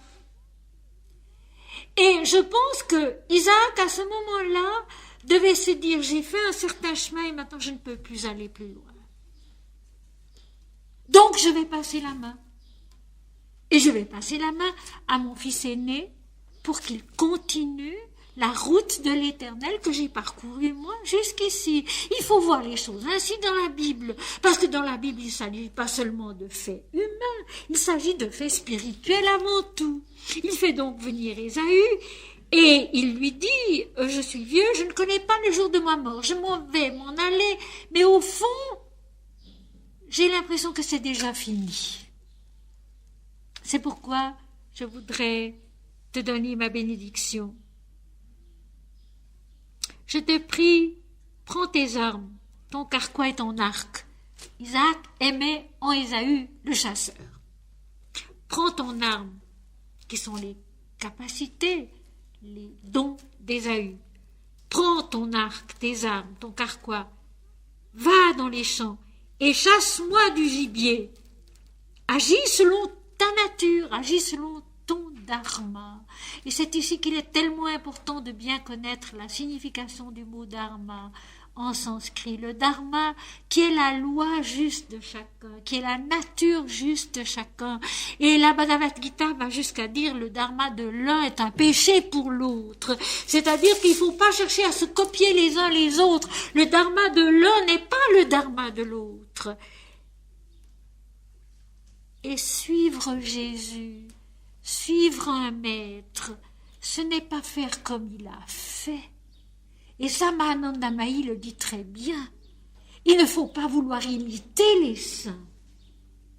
Et je pense que Isaac, à ce moment-là, devait se dire, j'ai fait un certain chemin et maintenant je ne peux plus aller plus loin. Donc je vais passer la main. Et je vais passer la main à mon fils aîné pour qu'il continue la route de l'Éternel que j'ai parcourue moi jusqu'ici. Il faut voir les choses ainsi dans la Bible, parce que dans la Bible il ne s'agit pas seulement de faits humains, il s'agit de faits spirituels avant tout. Il fait donc venir Ésaü et il lui dit, je suis vieux, je ne connais pas le jour de ma mort, je m'en vais m'en aller, mais au fond, j'ai l'impression que c'est déjà fini. C'est pourquoi je voudrais te donner ma bénédiction. Je te prie, prends tes armes, ton carquois et ton arc. Isaac aimait en Ésaü le chasseur. Prends ton arme, qui sont les capacités, les dons d'Ésaü. Prends ton arc, tes armes, ton carquois. Va dans les champs et chasse-moi du gibier. Agis selon ta nature, agis selon ton dharma. Et c'est ici qu'il est tellement important de bien connaître la signification du mot dharma en sanskrit. Le dharma qui est la loi juste de chacun, qui est la nature juste de chacun. Et la Bhagavad Gita va jusqu'à dire le dharma de l'un est un péché pour l'autre. C'est-à-dire qu'il ne faut pas chercher à se copier les uns les autres. Le dharma de l'un n'est pas le dharma de l'autre. Et suivre Jésus, suivre un maître, ce n'est pas faire comme il a fait. Et Samananda Mahi le dit très bien. Il ne faut pas vouloir imiter les saints.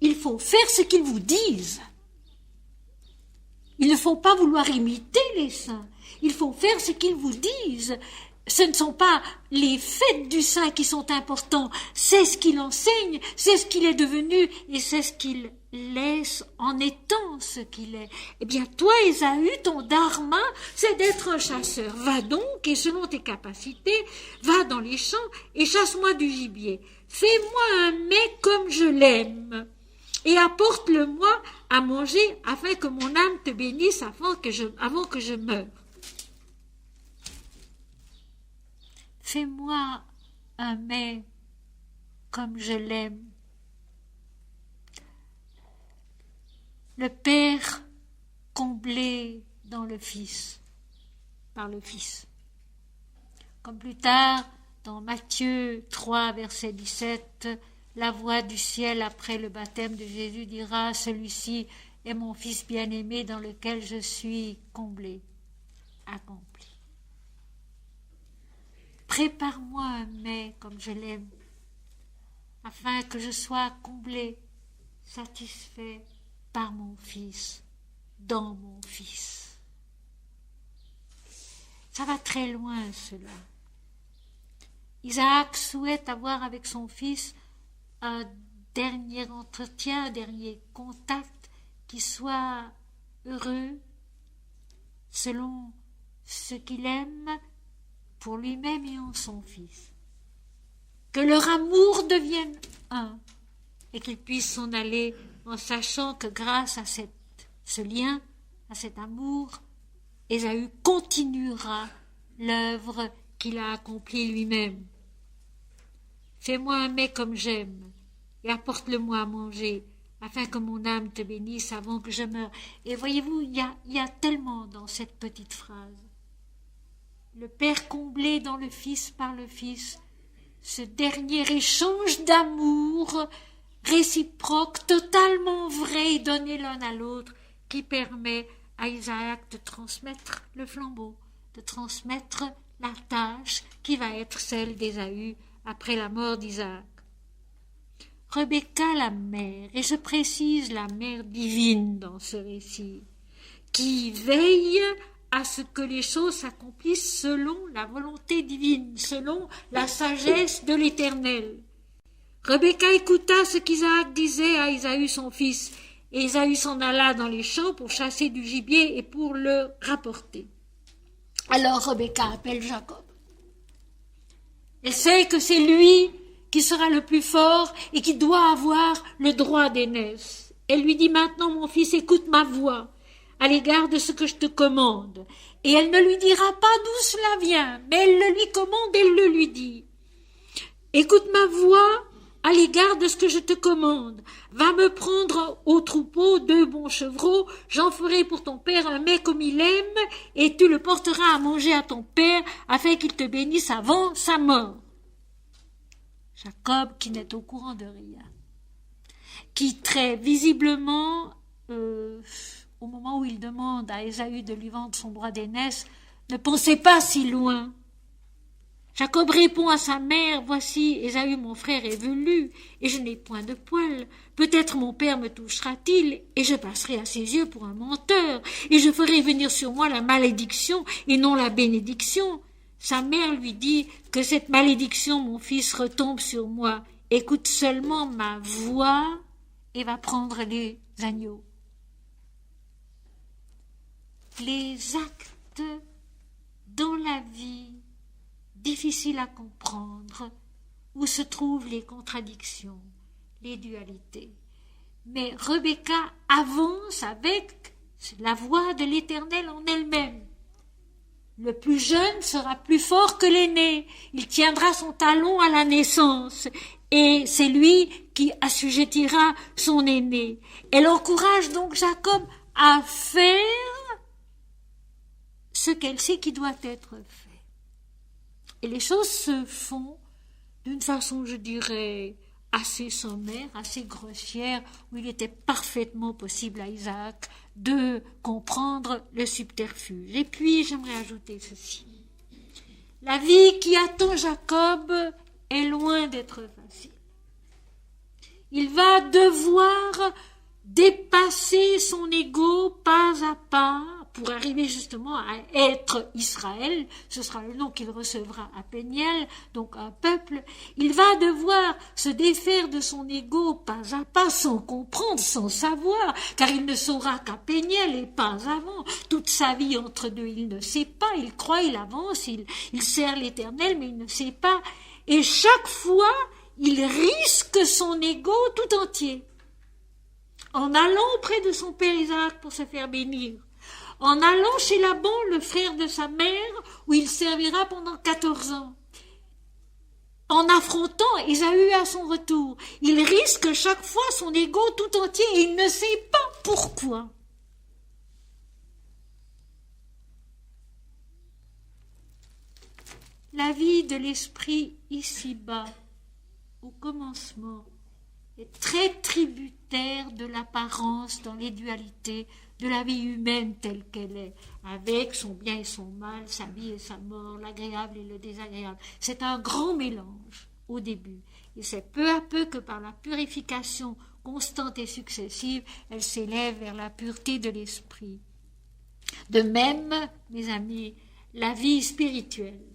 Il faut faire ce qu'ils vous disent. Il ne faut pas vouloir imiter les saints. Il faut faire ce qu'ils vous disent. Ce ne sont pas les faits du saint qui sont importants. C'est ce qu'il enseigne, c'est ce qu'il est devenu et c'est ce qu'il laisse en étant ce qu'il est. Eh bien, toi, Ésaü, ton dharma, c'est d'être un chasseur. Va donc, et selon tes capacités, va dans les champs et chasse-moi du gibier. Fais-moi un mets comme je l'aime, et apporte-le-moi à manger, afin que mon âme te bénisse avant que je meure. Fais-moi un mets comme je l'aime. Le Père comblé dans le Fils, par le Fils. Comme plus tard, dans Matthieu 3, verset 17, la voix du ciel après le baptême de Jésus dira « Celui-ci est mon Fils bien-aimé dans lequel je suis comblé, accompli. » Prépare-moi un mets comme je l'aime, afin que je sois comblé, satisfait par mon Fils, dans mon Fils. Ça va très loin, cela. Isaac souhaite avoir avec son fils un dernier entretien, un dernier contact qui soit heureux, selon ce qu'il aime pour lui-même et en son fils. Que leur amour devienne un et qu'ils puissent s'en aller en sachant que grâce à ce lien, à cet amour, Ésaü continuera l'œuvre qu'il a accomplie lui-même. Fais-moi un mets comme j'aime et apporte-le-moi à manger, afin que mon âme te bénisse avant que je meure. Et voyez-vous, il y a tellement dans cette petite phrase. Le Père comblé dans le Fils par le Fils, ce dernier échange d'amour réciproque, totalement vrai, donné l'un à l'autre, qui permet à Isaac de transmettre le flambeau, de transmettre la tâche qui va être celle d'Ésaü après la mort d'Isaac. Rebecca, la mère, et je précise la mère divine dans ce récit, qui veille à ce que les choses s'accomplissent selon la volonté divine, selon la sagesse de l'Éternel. Rebecca écouta ce qu'Isaac disait à Ésaü son fils, et Ésaü s'en alla dans les champs pour chasser du gibier et pour le rapporter. Alors Rebecca appelle Jacob. Elle sait que c'est lui qui sera le plus fort et qui doit avoir le droit d'aînesse. Elle lui dit maintenant, mon fils, écoute ma voix à l'égard de ce que je te commande. Et elle ne lui dira pas d'où cela vient, mais elle le lui commande, elle le lui dit. Écoute ma voix à l'égard de ce que je te commande. Va me prendre au troupeau 2 bons chevreaux, j'en ferai pour ton père un mets comme il aime, et tu le porteras à manger à ton père, afin qu'il te bénisse avant sa mort. Jacob, qui n'est au courant de rien, qui très visiblement, au moment où il demande à Ésaü de lui vendre son droit d'aînesse, ne pensait pas si loin. Jacob répond à sa mère, « Voici, Ésaü mon frère est velu, et je n'ai point de poil. Peut-être mon père me touchera-t-il, et je passerai à ses yeux pour un menteur, et je ferai venir sur moi la malédiction, et non la bénédiction. » Sa mère lui dit, « Que cette malédiction, mon fils, retombe sur moi. Écoute seulement ma voix, et va prendre les agneaux. » Les actes dans la vie difficiles à comprendre, où se trouvent les contradictions, les dualités. Mais Rebecca avance avec la voix de l'Éternel en elle-même. Le plus jeune sera plus fort que l'aîné, il tiendra son talon à la naissance, et c'est lui qui assujettira son aîné. Elle encourage donc Jacob à faire ce qu'elle sait qui doit être fait. Et les choses se font d'une façon, je dirais, assez sommaire, assez grossière, où il était parfaitement possible à Isaac de comprendre le subterfuge. Et puis, j'aimerais ajouter ceci. La vie qui attend Jacob est loin d'être facile. Il va devoir dépasser son ego pas à pas pour arriver justement à être Israël. Ce sera le nom qu'il recevra à Péniel, donc un peuple. Il va devoir se défaire de son ego pas à pas, sans comprendre, sans savoir, car il ne saura qu'à Péniel et pas avant. Toute sa vie entre deux, il ne sait pas, il croit, il avance, il sert l'Éternel, mais il ne sait pas. Et chaque fois, il risque son ego tout entier. En allant auprès de son père Isaac pour se faire bénir, en allant chez Laban, le frère de sa mère, où il servira pendant 14 ans, en affrontant Ésaü à son retour, il risque chaque fois son ego tout entier et il ne sait pas pourquoi. La vie de l'esprit ici-bas, au commencement, est très tributaire de l'apparence dans les dualités de la vie humaine telle qu'elle est, avec son bien et son mal, sa vie et sa mort, l'agréable et le désagréable. C'est un grand mélange au début, et c'est peu à peu que par la purification constante et successive, elle s'élève vers la pureté de l'esprit. De même, mes amis, la vie spirituelle,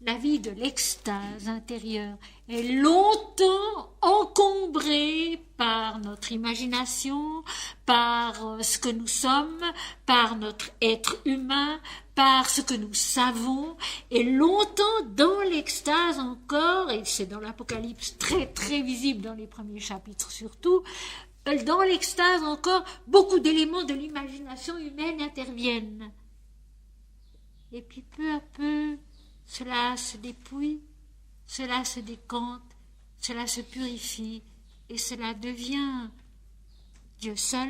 la vie de l'extase intérieure est longtemps encombrée par notre imagination, par ce que nous sommes, par notre être humain, par ce que nous savons, et longtemps dans l'extase encore, et c'est dans l'Apocalypse très très visible dans les premiers chapitres surtout, dans l'extase encore, beaucoup d'éléments de l'imagination humaine interviennent. Et puis peu à peu, cela se dépouille, cela se décante, cela se purifie, et cela devient Dieu seul,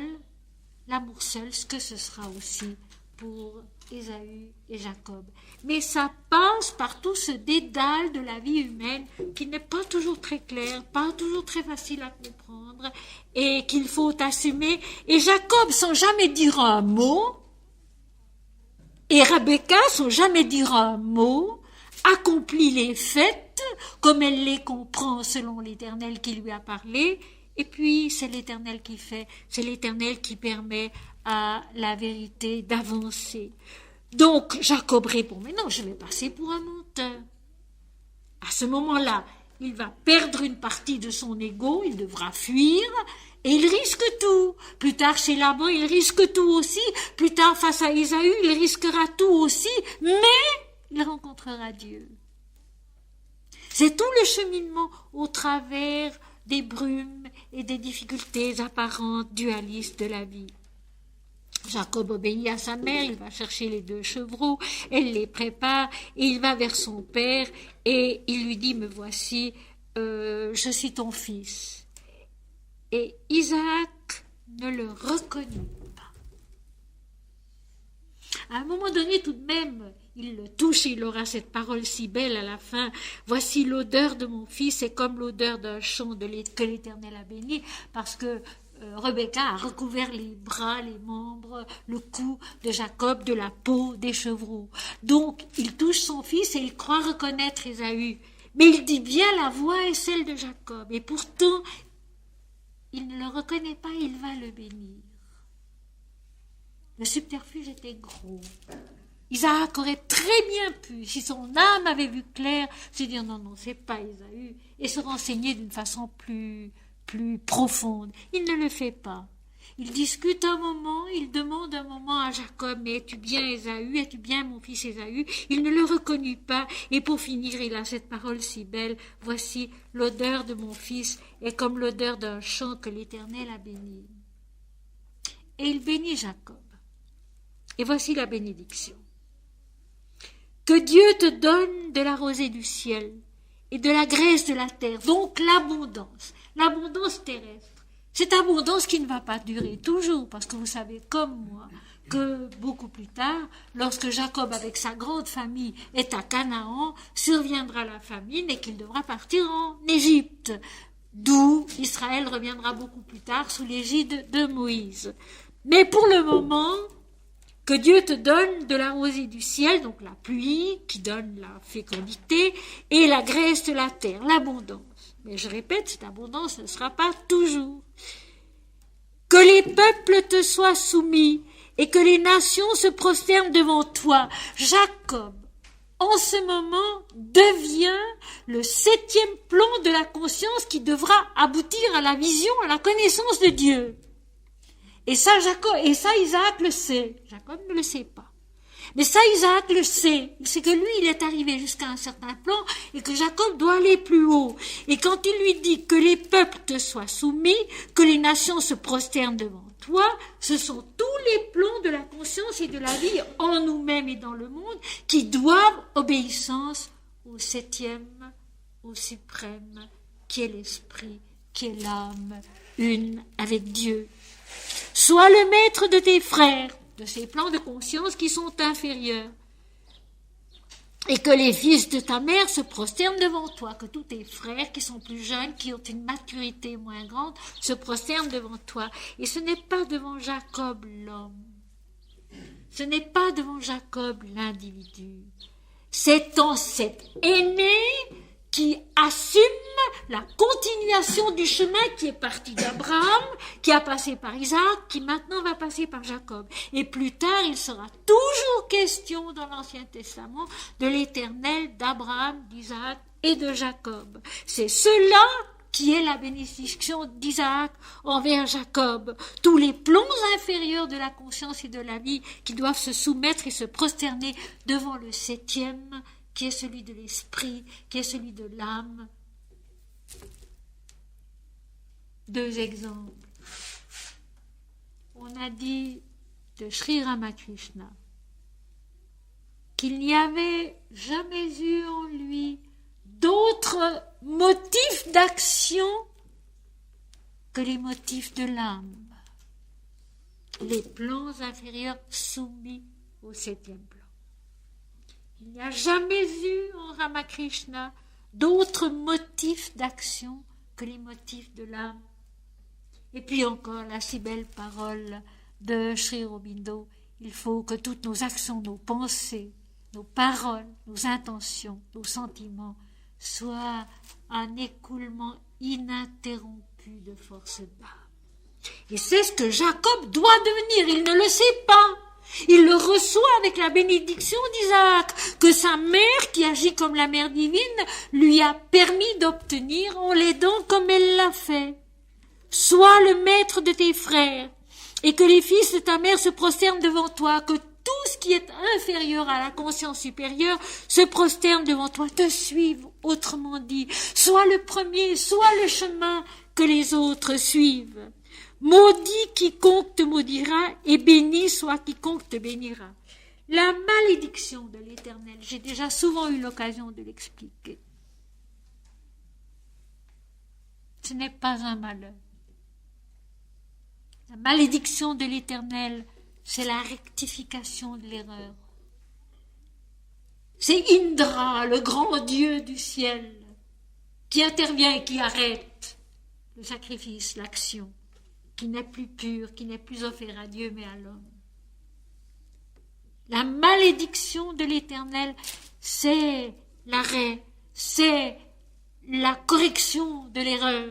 l'amour seul, ce que ce sera aussi pour Ésaü et Jacob. Mais ça passe par tout ce dédale de la vie humaine qui n'est pas toujours très clair, pas toujours très facile à comprendre, et qu'il faut assumer. Et Jacob, sans jamais dire un mot, Et Rebecca, sans jamais dire un mot, accomplit les fêtes comme elle les comprend selon l'Éternel qui lui a parlé. Et puis, c'est l'Éternel qui fait, c'est l'Éternel qui permet à la vérité d'avancer. Donc, Jacob répond, mais non, je vais passer pour un menteur. À ce moment-là, il va perdre une partie de son ego, il devra fuir, et il risque tout. Plus tard, chez Laban, il risque tout aussi. Plus tard, face à Ésaü, il risquera tout aussi, mais il rencontrera Dieu. C'est tout le cheminement au travers des brumes et des difficultés apparentes dualistes de la vie. Jacob obéit à sa mère, il va chercher les 2 chevreaux, elle les prépare, et il va vers son père, et il lui dit, me voici, je suis ton fils. Et Isaac ne le reconnut pas. À un moment donné, tout de même, il le touche, il aura cette parole si belle à la fin. Voici l'odeur de mon fils, c'est comme l'odeur d'un champ que l'Éternel a béni, parce que Rebecca a recouvert les bras, les membres, le cou de Jacob de la peau des chevreaux. Donc, il touche son fils et il croit reconnaître Ésaü. Mais il dit bien la voix est celle de Jacob. Et pourtant, il ne le reconnaît pas, il va le bénir. Le subterfuge était gros. Isaac aurait très bien pu, si son âme avait vu clair, se dire non, c'est pas Ésaü, et se renseigner d'une façon plus profonde. Il ne le fait pas. Il discute un moment, il demande un moment à Jacob, mais es-tu bien Ésaü, es-tu bien mon fils Ésaü? Il ne le reconnut pas, et pour finir, il a cette parole si belle, voici l'odeur de mon fils est comme l'odeur d'un champ que l'Éternel a béni. Et il bénit Jacob. Et voici la bénédiction. Que Dieu te donne de la rosée du ciel et de la graisse de la terre, donc l'abondance terrestre. Cette abondance qui ne va pas durer toujours, parce que vous savez comme moi que beaucoup plus tard, lorsque Jacob avec sa grande famille est à Canaan, surviendra la famine et qu'il devra partir en Égypte, d'où Israël reviendra beaucoup plus tard sous l'égide de Moïse. Mais pour le moment, que Dieu te donne de la rosée du ciel, donc la pluie qui donne la fécondité, et la graisse de la terre, l'abondance. Mais je répète, cette abondance ne sera pas toujours. Que les peuples te soient soumis et que les nations se prosternent devant toi. Jacob, en ce moment, devient le 7e plan de la conscience qui devra aboutir à la vision, à la connaissance de Dieu. Et ça, Isaac le sait. Jacob ne le sait pas. Mais ça, Isaac le sait. Il sait que lui, il est arrivé jusqu'à un certain plan et que Jacob doit aller plus haut. Et quand il lui dit que les peuples te soient soumis, que les nations se prosternent devant toi, ce sont tous les plans de la conscience et de la vie en nous-mêmes et dans le monde qui doivent obéissance au 7e, au suprême, qui est l'esprit, qui est l'âme, une avec Dieu. Sois le maître de tes frères, de ces plans de conscience qui sont inférieurs, et que les fils de ta mère se prosternent devant toi, que tous tes frères qui sont plus jeunes, qui ont une maturité moins grande, se prosternent devant toi. Et ce n'est pas devant Jacob l'homme, ce n'est pas devant Jacob l'individu, c'est en cet aîné qui assume la continuation du chemin qui est parti d'Abraham, qui a passé par Isaac, qui maintenant va passer par Jacob. Et plus tard, il sera toujours question dans l'Ancien Testament de l'Éternel, d'Abraham, d'Isaac et de Jacob. C'est cela qui est la bénédiction d'Isaac envers Jacob. Tous les plans inférieurs de la conscience et de la vie qui doivent se soumettre et se prosterner devant le 7e, qui est celui de l'esprit, qui est celui de l'âme. 2 exemples. On a dit de Sri Ramakrishna qu'il n'y avait jamais eu en lui d'autres motifs d'action que les motifs de l'âme, les plans inférieurs soumis au 7e plan. Il n'y a jamais eu en Ramakrishna d'autres motifs d'action que les motifs de l'âme. Et puis encore la si belle parole de Sri Aurobindo, il faut que toutes nos actions, nos pensées, nos paroles, nos intentions, nos sentiments soient un écoulement ininterrompu de force d'âme. Et c'est ce que Jacob doit devenir, il ne le sait pas. Il le reçoit avec la bénédiction d'Isaac, que sa mère, qui agit comme la mère divine, lui a permis d'obtenir en l'aidant comme elle l'a fait. Sois le maître de tes frères, et que les fils de ta mère se prosternent devant toi, que tout ce qui est inférieur à la conscience supérieure se prosterne devant toi, te suive, autrement dit, sois le premier, sois le chemin que les autres suivent. Maudit quiconque te maudira, et béni soit quiconque te bénira. La malédiction de l'Éternel, j'ai déjà souvent eu l'occasion de l'expliquer. Ce n'est pas un malheur. La malédiction de l'Éternel, c'est la rectification de l'erreur. C'est Indra, le grand Dieu du ciel, qui intervient et qui arrête le sacrifice, l'action, qui n'est plus pure, qui n'est plus offert à Dieu mais à l'homme. La malédiction de l'Éternel, c'est l'arrêt, c'est la correction de l'erreur.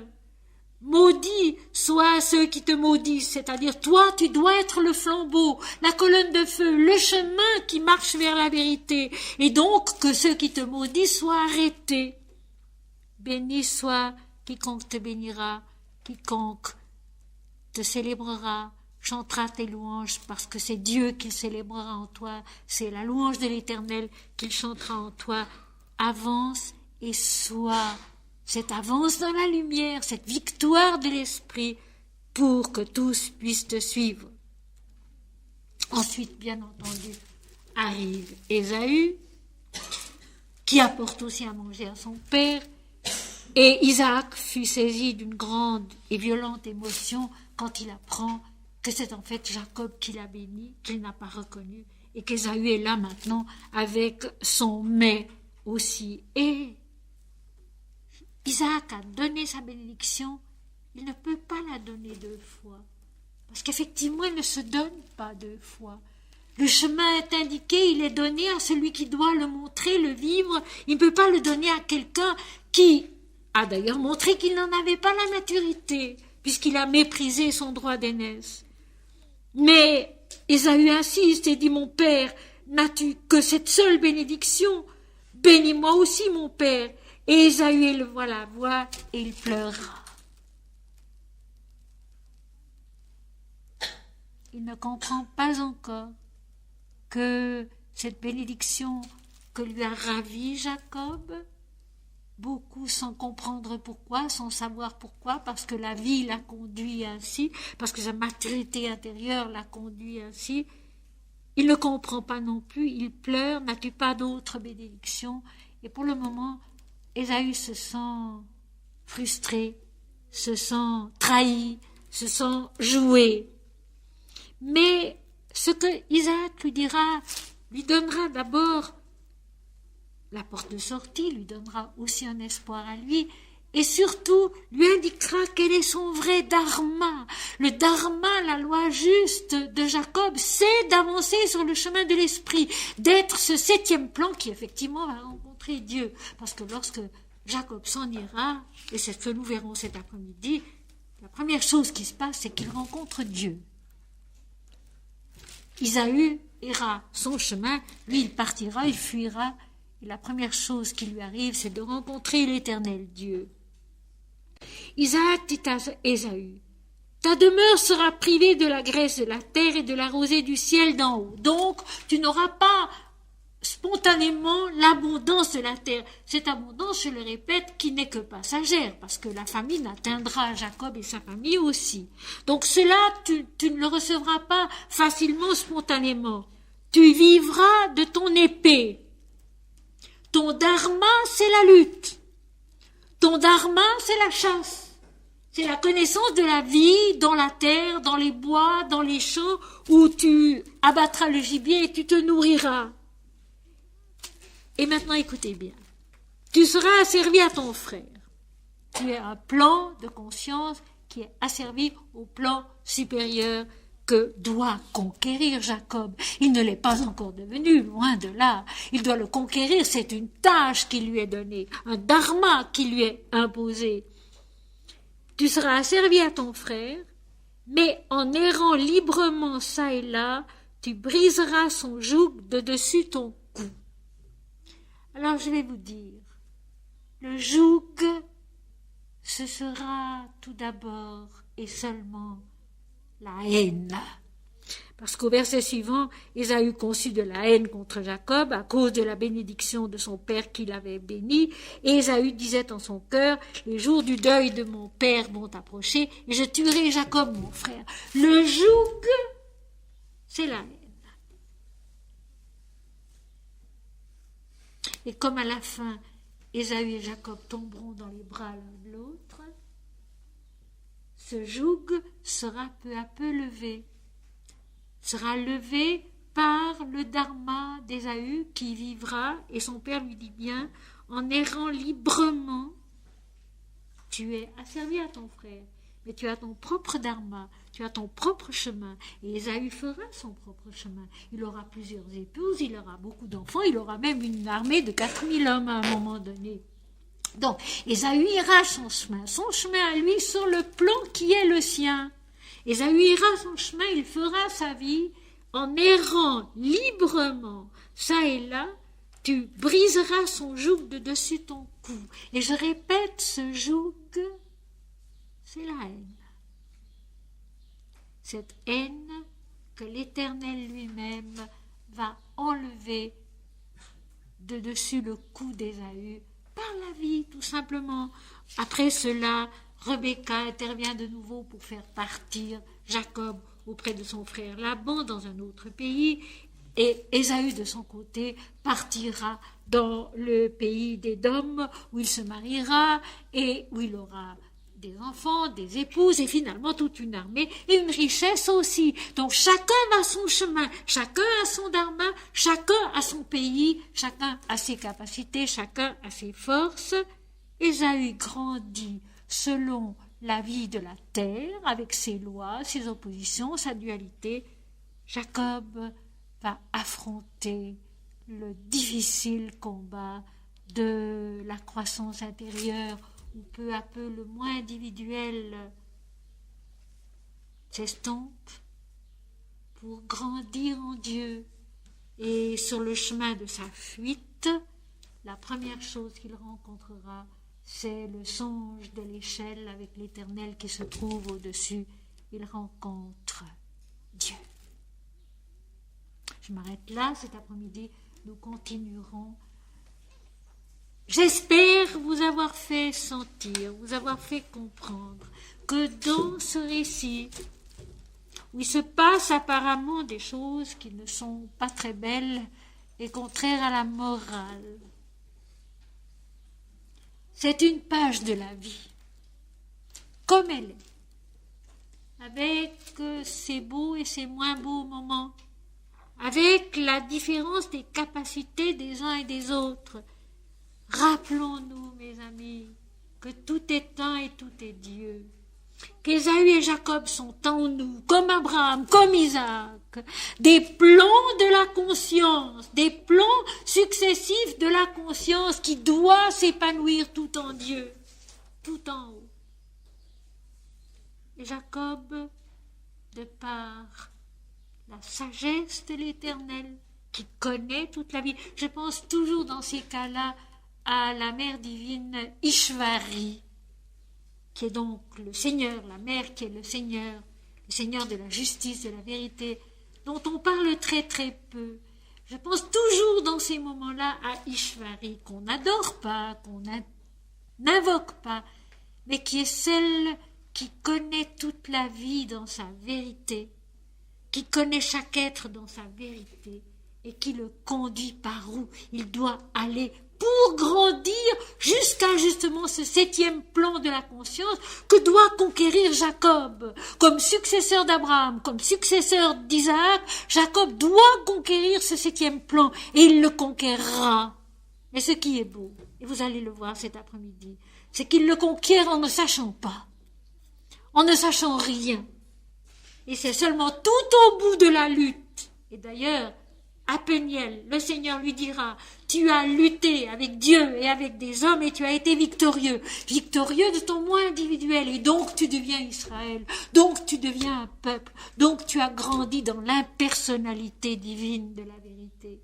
Maudits soient ceux qui te maudissent, c'est-à-dire toi, tu dois être le flambeau, la colonne de feu, le chemin qui marche vers la vérité, et donc que ceux qui te maudissent soient arrêtés. Béni soit quiconque te bénira, quiconque te célébrera, chantera tes louanges, parce que c'est Dieu qui célébrera en toi, c'est la louange de l'Éternel qu'il chantera en toi. Avance et sois cette avance dans la lumière, cette victoire de l'esprit, pour que tous puissent te suivre. Ensuite, bien entendu, arrive Ésaü, qui apporte aussi à manger à son père, et Isaac fut saisi d'une grande et violente émotion quand il apprend que c'est en fait Jacob qui l'a béni, qu'il n'a pas reconnu, et qu'Ésaü est là maintenant avec son mets aussi. Et Isaac a donné sa bénédiction, il ne peut pas la donner deux fois, parce qu'effectivement, il ne se donne pas deux fois. Le chemin est indiqué, il est donné à celui qui doit le montrer, le vivre. Il ne peut pas le donner à quelqu'un qui a d'ailleurs montré qu'il n'en avait pas la maturité, puisqu'il a méprisé son droit d'aînesse. Mais Ésaü insiste et dit, mon père, n'as-tu que cette seule bénédiction? Bénis-moi aussi, mon père. Et Ésaü éleva la voix et il pleura. Il ne comprend pas encore que cette bénédiction que lui a ravi Jacob, beaucoup sans comprendre pourquoi, sans savoir pourquoi, parce que la vie l'a conduit ainsi, parce que sa maturité intérieure l'a conduit ainsi, il ne comprend pas non plus, il pleure, n'as-tu pas d'autre bénédiction? Et pour le moment, Ésaü se sent frustré, se sent trahi, se sent joué. Mais ce que Isaac lui donnera d'abord la porte de sortie, lui donnera aussi un espoir à lui, et surtout lui indiquera quel est son vrai dharma. Le dharma, la loi juste de Jacob, c'est d'avancer sur le chemin de l'esprit, d'être ce septième plan qui effectivement va rencontrer Dieu. Parce que lorsque Jacob s'en ira, et c'est ce que nous verrons cet après-midi, la première chose qui se passe, c'est qu'il rencontre Dieu. Ésaü ira son chemin, lui il partira, il fuira, et la première chose qui lui arrive, c'est de rencontrer l'Éternel Dieu. Isaac dit à Ésaü, ta demeure sera privée de la graisse de la terre et de la rosée du ciel d'en haut. Donc, tu n'auras pas spontanément l'abondance de la terre. Cette abondance, je le répète, qui n'est que passagère, parce que la famine atteindra Jacob et sa famille aussi. Donc cela, tu ne le recevras pas facilement, spontanément. Tu vivras de ton épée. Ton dharma, c'est la lutte. Ton dharma, c'est la chasse. C'est la connaissance de la vie dans la terre, dans les bois, dans les champs, où tu abattras le gibier et tu te nourriras. Et maintenant, écoutez bien. Tu seras asservi à ton frère. Tu as un plan de conscience qui est asservi au plan supérieur que doit conquérir Jacob. Il ne l'est pas encore devenu, loin de là. Il doit le conquérir, c'est une tâche qui lui est donnée, un dharma qui lui est imposé. Tu seras asservi à ton frère, mais en errant librement çà et là, tu briseras son joug de dessus ton cou. Alors je vais vous dire, le joug, ce sera tout d'abord et seulement la haine. Parce qu'au verset suivant, Ésaü conçut de la haine contre Jacob à cause de la bénédiction de son père qui l'avait béni. Et Ésaü disait en son cœur, les jours du deuil de mon père vont approcher et je tuerai Jacob mon frère. Le joug, c'est la haine. Et comme à la fin, Ésaü et Jacob tomberont dans les bras l'un de l'autre, ce joug sera peu à peu levé. Sera levé par le dharma d'Ésaü qui vivra, et son père lui dit bien, en errant librement, tu es asservi à ton frère, mais tu as ton propre dharma, tu as ton propre chemin, et Ésaü fera son propre chemin. Il aura plusieurs épouses, il aura beaucoup d'enfants, il aura même une armée de 4000 hommes à un moment donné. Donc, Ésaü ira son chemin à lui sur le plan qui est le sien. Ésaü ira son chemin, il fera sa vie en errant librement, çà et là, tu briseras son joug de dessus ton cou. Et je répète, ce joug, c'est la haine. Cette haine que l'Éternel lui-même va enlever de dessus le cou d'Ésaü par la vie, tout simplement. Après cela, Rebecca intervient de nouveau pour faire partir Jacob auprès de son frère Laban dans un autre pays, et Ésaü de son côté partira dans le pays d'Édom où il se mariera et où il aura des enfants, des épouses et finalement toute une armée et une richesse aussi. Donc chacun a son chemin, chacun a son dharma, chacun a son pays, chacun a ses capacités, chacun a ses forces. Ésaü grandit selon la vie de la terre, avec ses lois, ses oppositions, sa dualité. Jacob va affronter le difficile combat de la croissance intérieure, où peu à peu le moi individuel s'estompe pour grandir en Dieu. Et sur le chemin de sa fuite, la première chose qu'il rencontrera, c'est le songe de l'échelle avec l'Éternel qui se trouve au-dessus. Il rencontre Dieu. Je m'arrête là, cet après-midi, nous continuerons. J'espère vous avoir fait sentir, vous avoir fait comprendre que dans ce récit, où il se passe apparemment des choses qui ne sont pas très belles et contraires à la morale, c'est une page de la vie, comme elle est, avec ses beaux et ses moins beaux moments, avec la différence des capacités des uns et des autres. Rappelons-nous, mes amis, que tout est un et tout est Dieu, qu'Ésaü et Jacob sont en nous, comme Abraham, comme Isaac, des plans de la conscience, des plans successifs de la conscience qui doit s'épanouir tout en Dieu, tout en haut. Et Jacob, de par la sagesse de l'Éternel, qui connaît toute la vie, je pense toujours dans ces cas-là à la mère divine Ishvari, qui est donc le Seigneur, la mère qui est le Seigneur de la justice, de la vérité, dont on parle très très peu. Je pense toujours dans ces moments-là à Ishvari, qu'on n'adore pas, qu'on n'invoque pas, mais qui est celle qui connaît toute la vie dans sa vérité, qui connaît chaque être dans sa vérité, et qui le conduit par où il doit aller pour grandir jusqu'à justement ce 7e plan de la conscience que doit conquérir Jacob. Comme successeur d'Abraham, comme successeur d'Isaac, Jacob doit conquérir ce 7e plan et il le conquérera. Mais ce qui est beau, et vous allez le voir cet après-midi, c'est qu'il le conquiert en ne sachant pas, en ne sachant rien. Et c'est seulement tout au bout de la lutte. Et d'ailleurs, à Peniel, le Seigneur lui dira, tu as lutté avec Dieu et avec des hommes et tu as été victorieux. Victorieux de ton moi individuel. Et donc tu deviens Israël. Donc tu deviens un peuple. Donc tu as grandi dans l'impersonnalité divine de la vérité.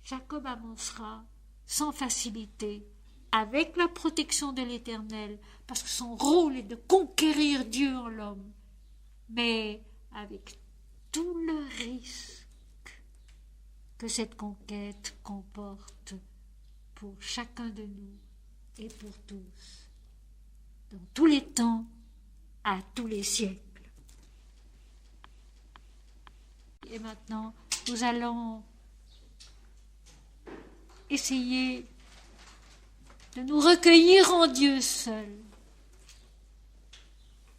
Jacob avancera sans facilité, avec la protection de l'Éternel, parce que son rôle est de conquérir Dieu en l'homme, mais avec tout le risque que cette conquête comporte pour chacun de nous et pour tous, dans tous les temps, à tous les siècles. Et maintenant, nous allons essayer de nous recueillir en Dieu seul,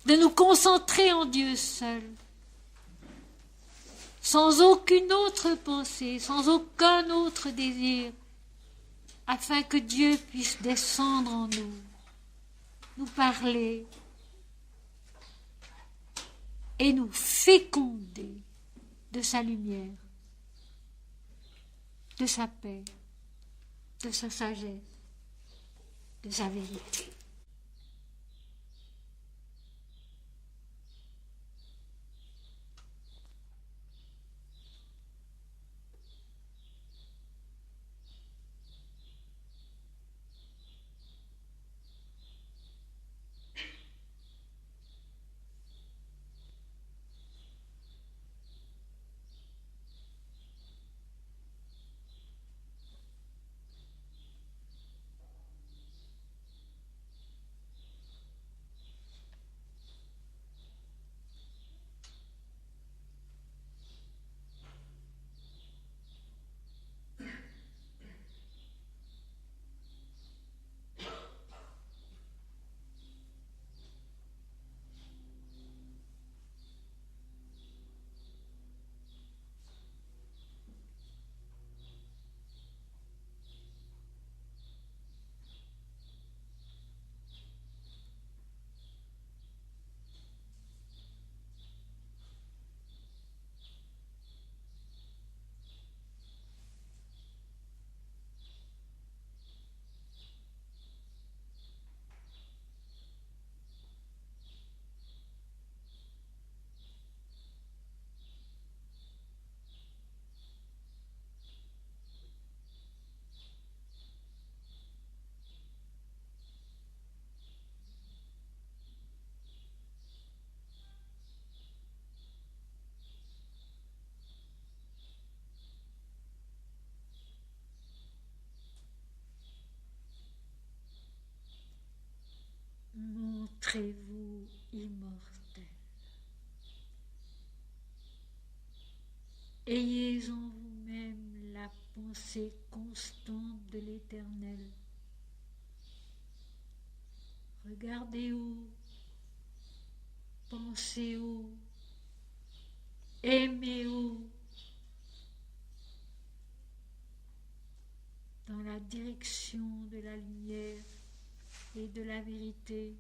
de nous concentrer en Dieu seul, sans aucune autre pensée, sans aucun autre désir, afin que Dieu puisse descendre en nous, nous parler et nous féconder de sa lumière, de sa paix, de sa sagesse, de sa vérité. Montrez-vous immortel. Ayez en vous-même la pensée constante de l'Éternel. Regardez haut, pensez haut, aimez haut, dans la direction de la lumière et de la vérité.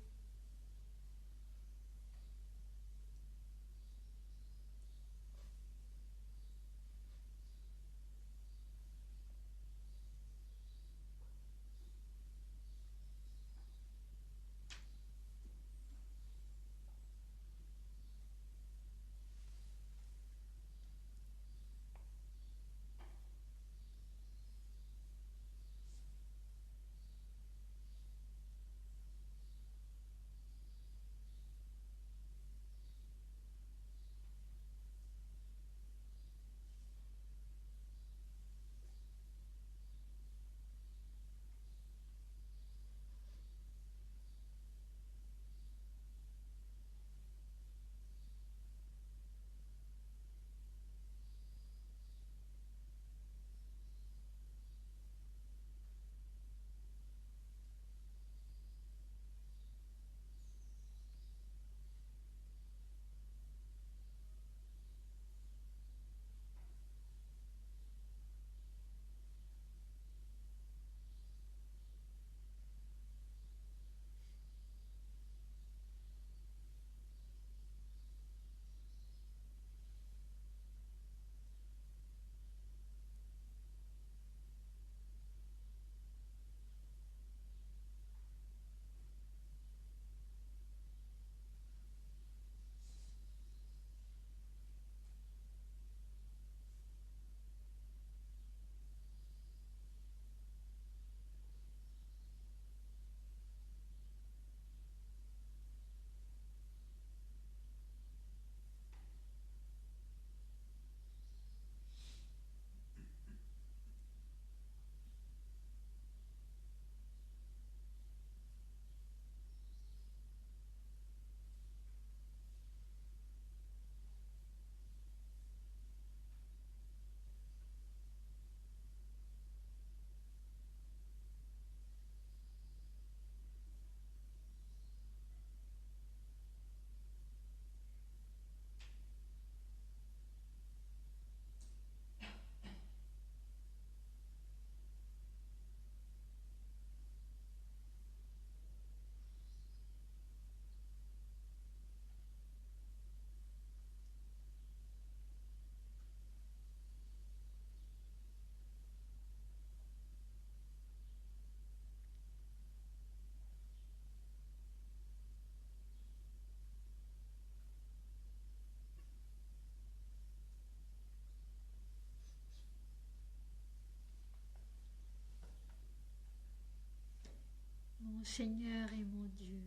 Mon Seigneur et mon Dieu,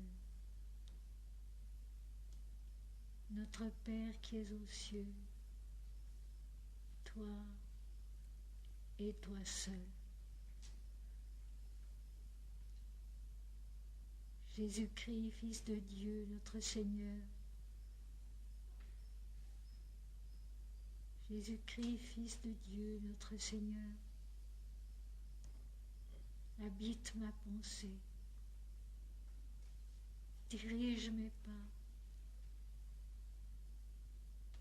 notre Père qui es aux cieux, toi et toi seul. Jésus-Christ, Fils de Dieu, notre Seigneur. Jésus-Christ, Fils de Dieu, notre Seigneur. Habite ma pensée. Dirige mes pas.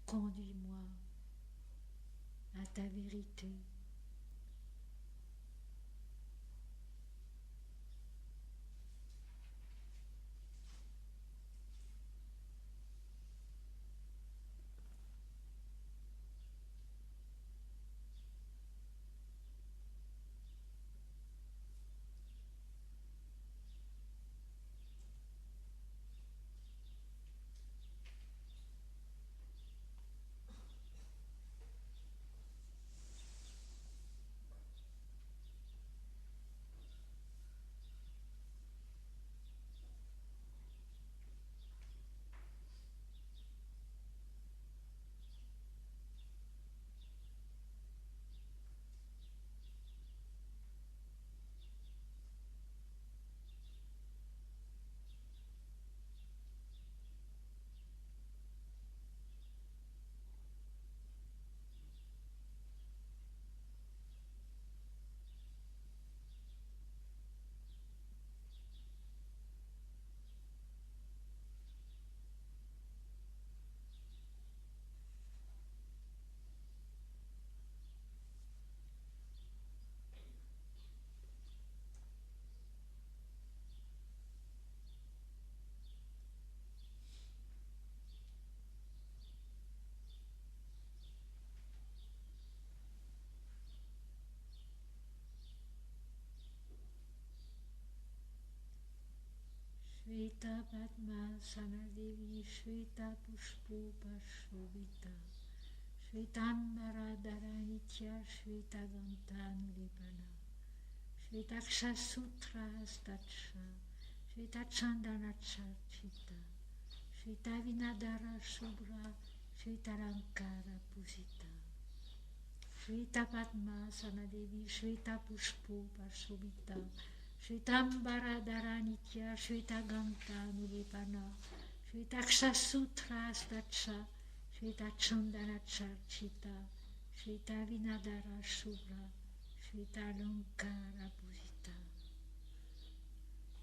Conduis-moi à ta vérité. Shveta Padma Sanadevi Shveta Pushpupa Shobita Shvetambara Dharanitya Shveta Gantanulipana Shvetaksha Sutra Statsha Shveta Chandana Charchita Shveta Vinadara Shubra Shveta Lankara Pusita Shveta Padma Sanadevi Shveta Pushpupa Shobita Shvetambara Dharanitya Shveta Ganta Nulipana Shvetaksha Sutra Statsha Shveta Chandana Charchita Shveta Vinadara Shubra Shveta Lankara Pusita.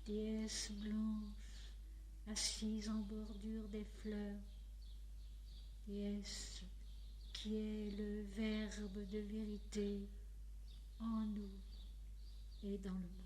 Déesse blanche, assise en bordure des fleurs, déesse qui est le verbe de vérité en nous et dans le monde.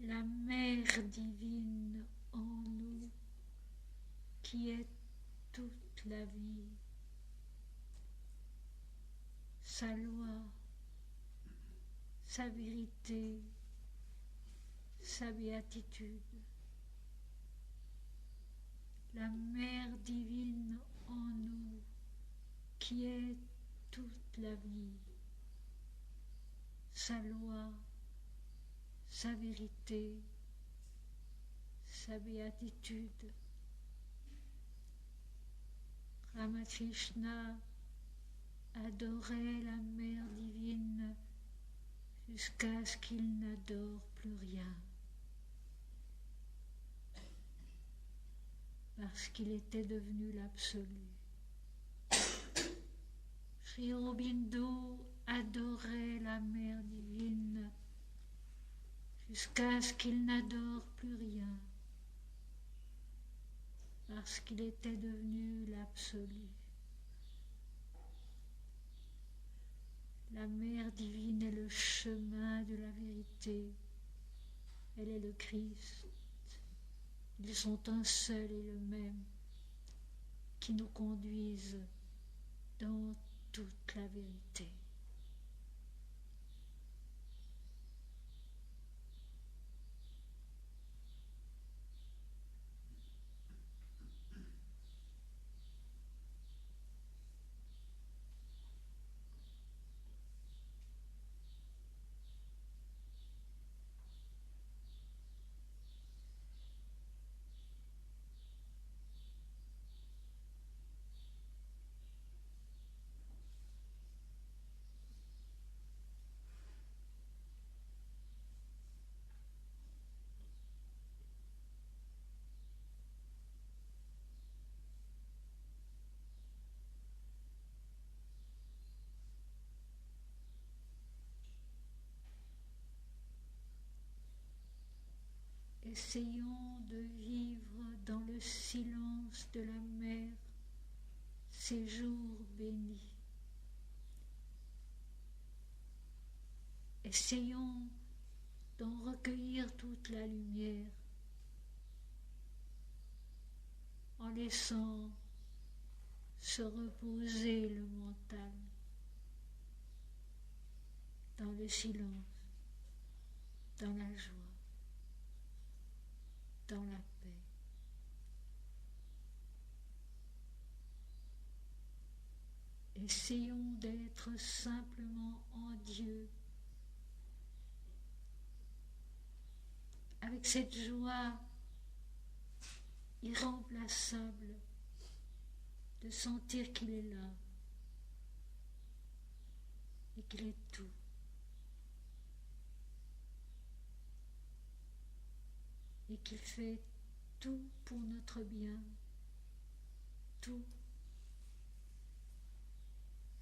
la mère divine en nous, qui est toute la vie, sa loi, sa vérité, sa béatitude. La mère divine en nous, qui est toute la vie, sa loi, sa vérité, sa béatitude. Ramakrishna adorait la mère divine jusqu'à ce qu'il n'adore plus rien, parce qu'il était devenu l'absolu. Sri Aurobindo adorait la mère divine jusqu'à ce qu'il n'adore plus rien, parce qu'il était devenu l'absolu. La mère divine est le chemin de la vérité, elle est le Christ. Ils sont un seul et le même, qui nous conduisent dans toute la vérité. Essayons de vivre dans le silence de la mer ces jours bénis. Essayons d'en recueillir toute la lumière en laissant se reposer le mental dans le silence, dans la joie, dans la paix. Essayons d'être simplement en Dieu, avec cette joie irremplaçable de sentir qu'il est là et qu'il est tout. Et qu'il fait tout pour notre bien, tout,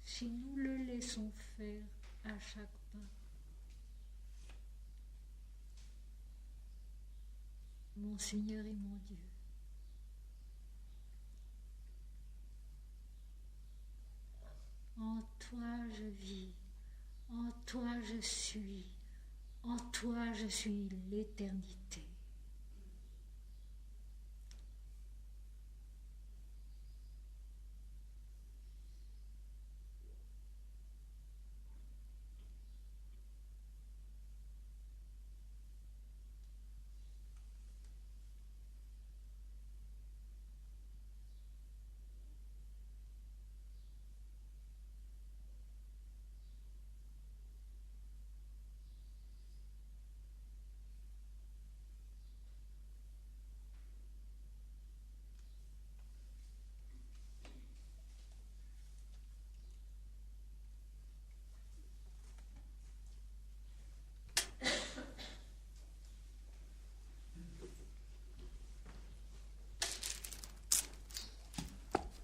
si nous le laissons faire à chaque pas. Mon Seigneur et mon Dieu. En toi je vis, en toi je suis, en toi je suis l'éternité.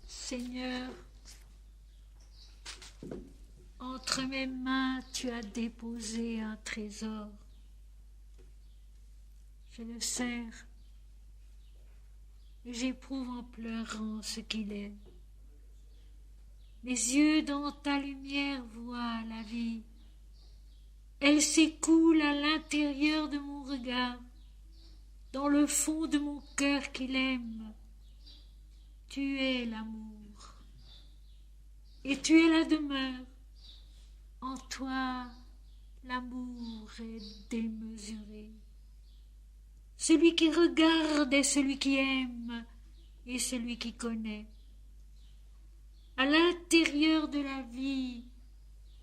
Seigneur, entre mes mains, tu as déposé un trésor. Je le serre et j'éprouve en pleurant ce qu'il est. Mes yeux dans ta lumière voient la vie. Elle s'écoule à l'intérieur de mon regard. dans le fond de mon cœur qu'il aime. Tu es l'amour, et tu es la demeure. En toi, l'amour est démesuré. Celui qui regarde est celui qui aime, et celui qui connaît. À l'intérieur de la vie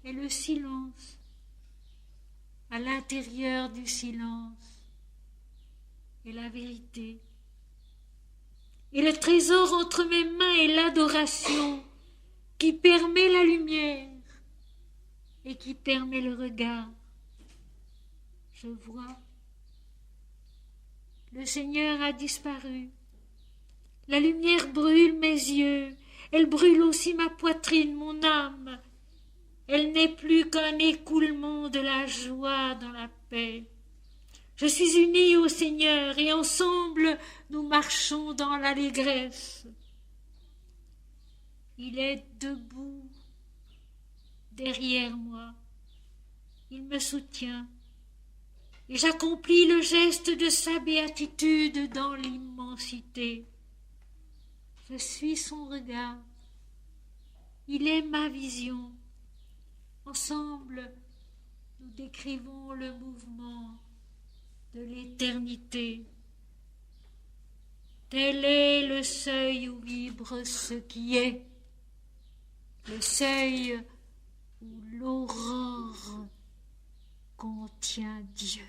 est le silence. À l'intérieur du silence est la vérité. Et le trésor entre mes mains est l'adoration qui permet la lumière et qui permet le regard. Je vois. Le Seigneur a disparu. La lumière brûle mes yeux. Elle brûle aussi ma poitrine, mon âme. Elle n'est plus qu'un écoulement de la joie dans la paix. Je suis unie au Seigneur et ensemble nous marchons dans l'allégresse. Il est debout derrière moi. Il me soutient et j'accomplis le geste de sa béatitude dans l'immensité. Je suis son regard. Il est ma vision. Ensemble, nous décrivons le mouvement de l'éternité. Tel est le seuil où vibre ce qui est, le seuil où l'aurore contient Dieu.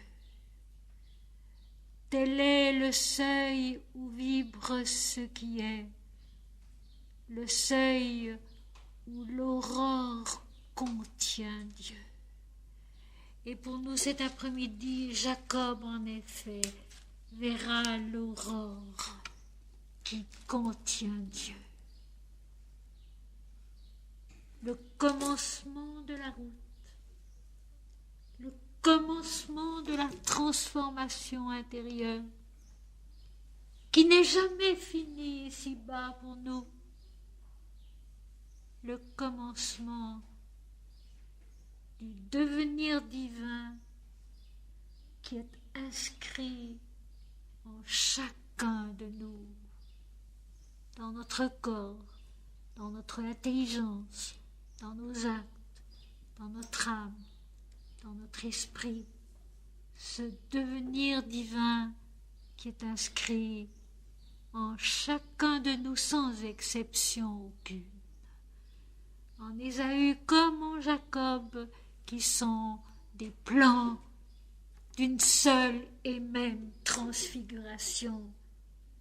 Tel est le seuil où vibre ce qui est, le seuil où l'aurore contient Dieu. Et pour nous cet après-midi, Jacob en effet verra l'aurore qui contient Dieu. Le commencement de la route, le commencement de la transformation intérieure, qui n'est jamais finie ici-bas pour nous. Le commencement du devenir divin qui est inscrit en chacun de nous, dans notre corps, dans notre intelligence, dans nos actes, dans notre âme, dans notre esprit, ce devenir divin qui est inscrit en chacun de nous sans exception aucune. En Ésaü comme en Jacob, qui sont des plans d'une seule et même transfiguration,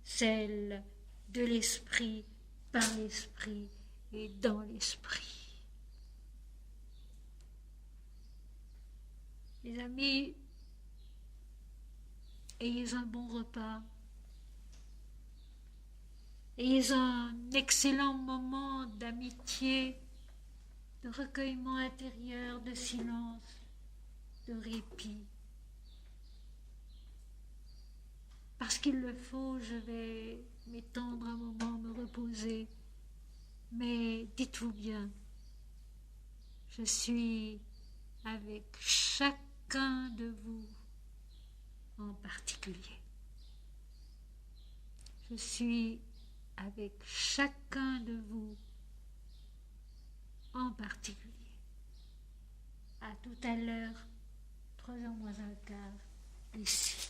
celle de l'esprit, par l'esprit et dans l'esprit. Les amis, ayez un bon repas, ayez un excellent moment d'amitié, de recueillement intérieur, de silence, de répit. Parce qu'il le faut, je vais m'étendre un moment, me reposer. Mais dites-vous bien, je suis avec chacun de vous en particulier. Je suis avec chacun de vous en particulier. À tout à l'heure, 3h moins un quart, ici.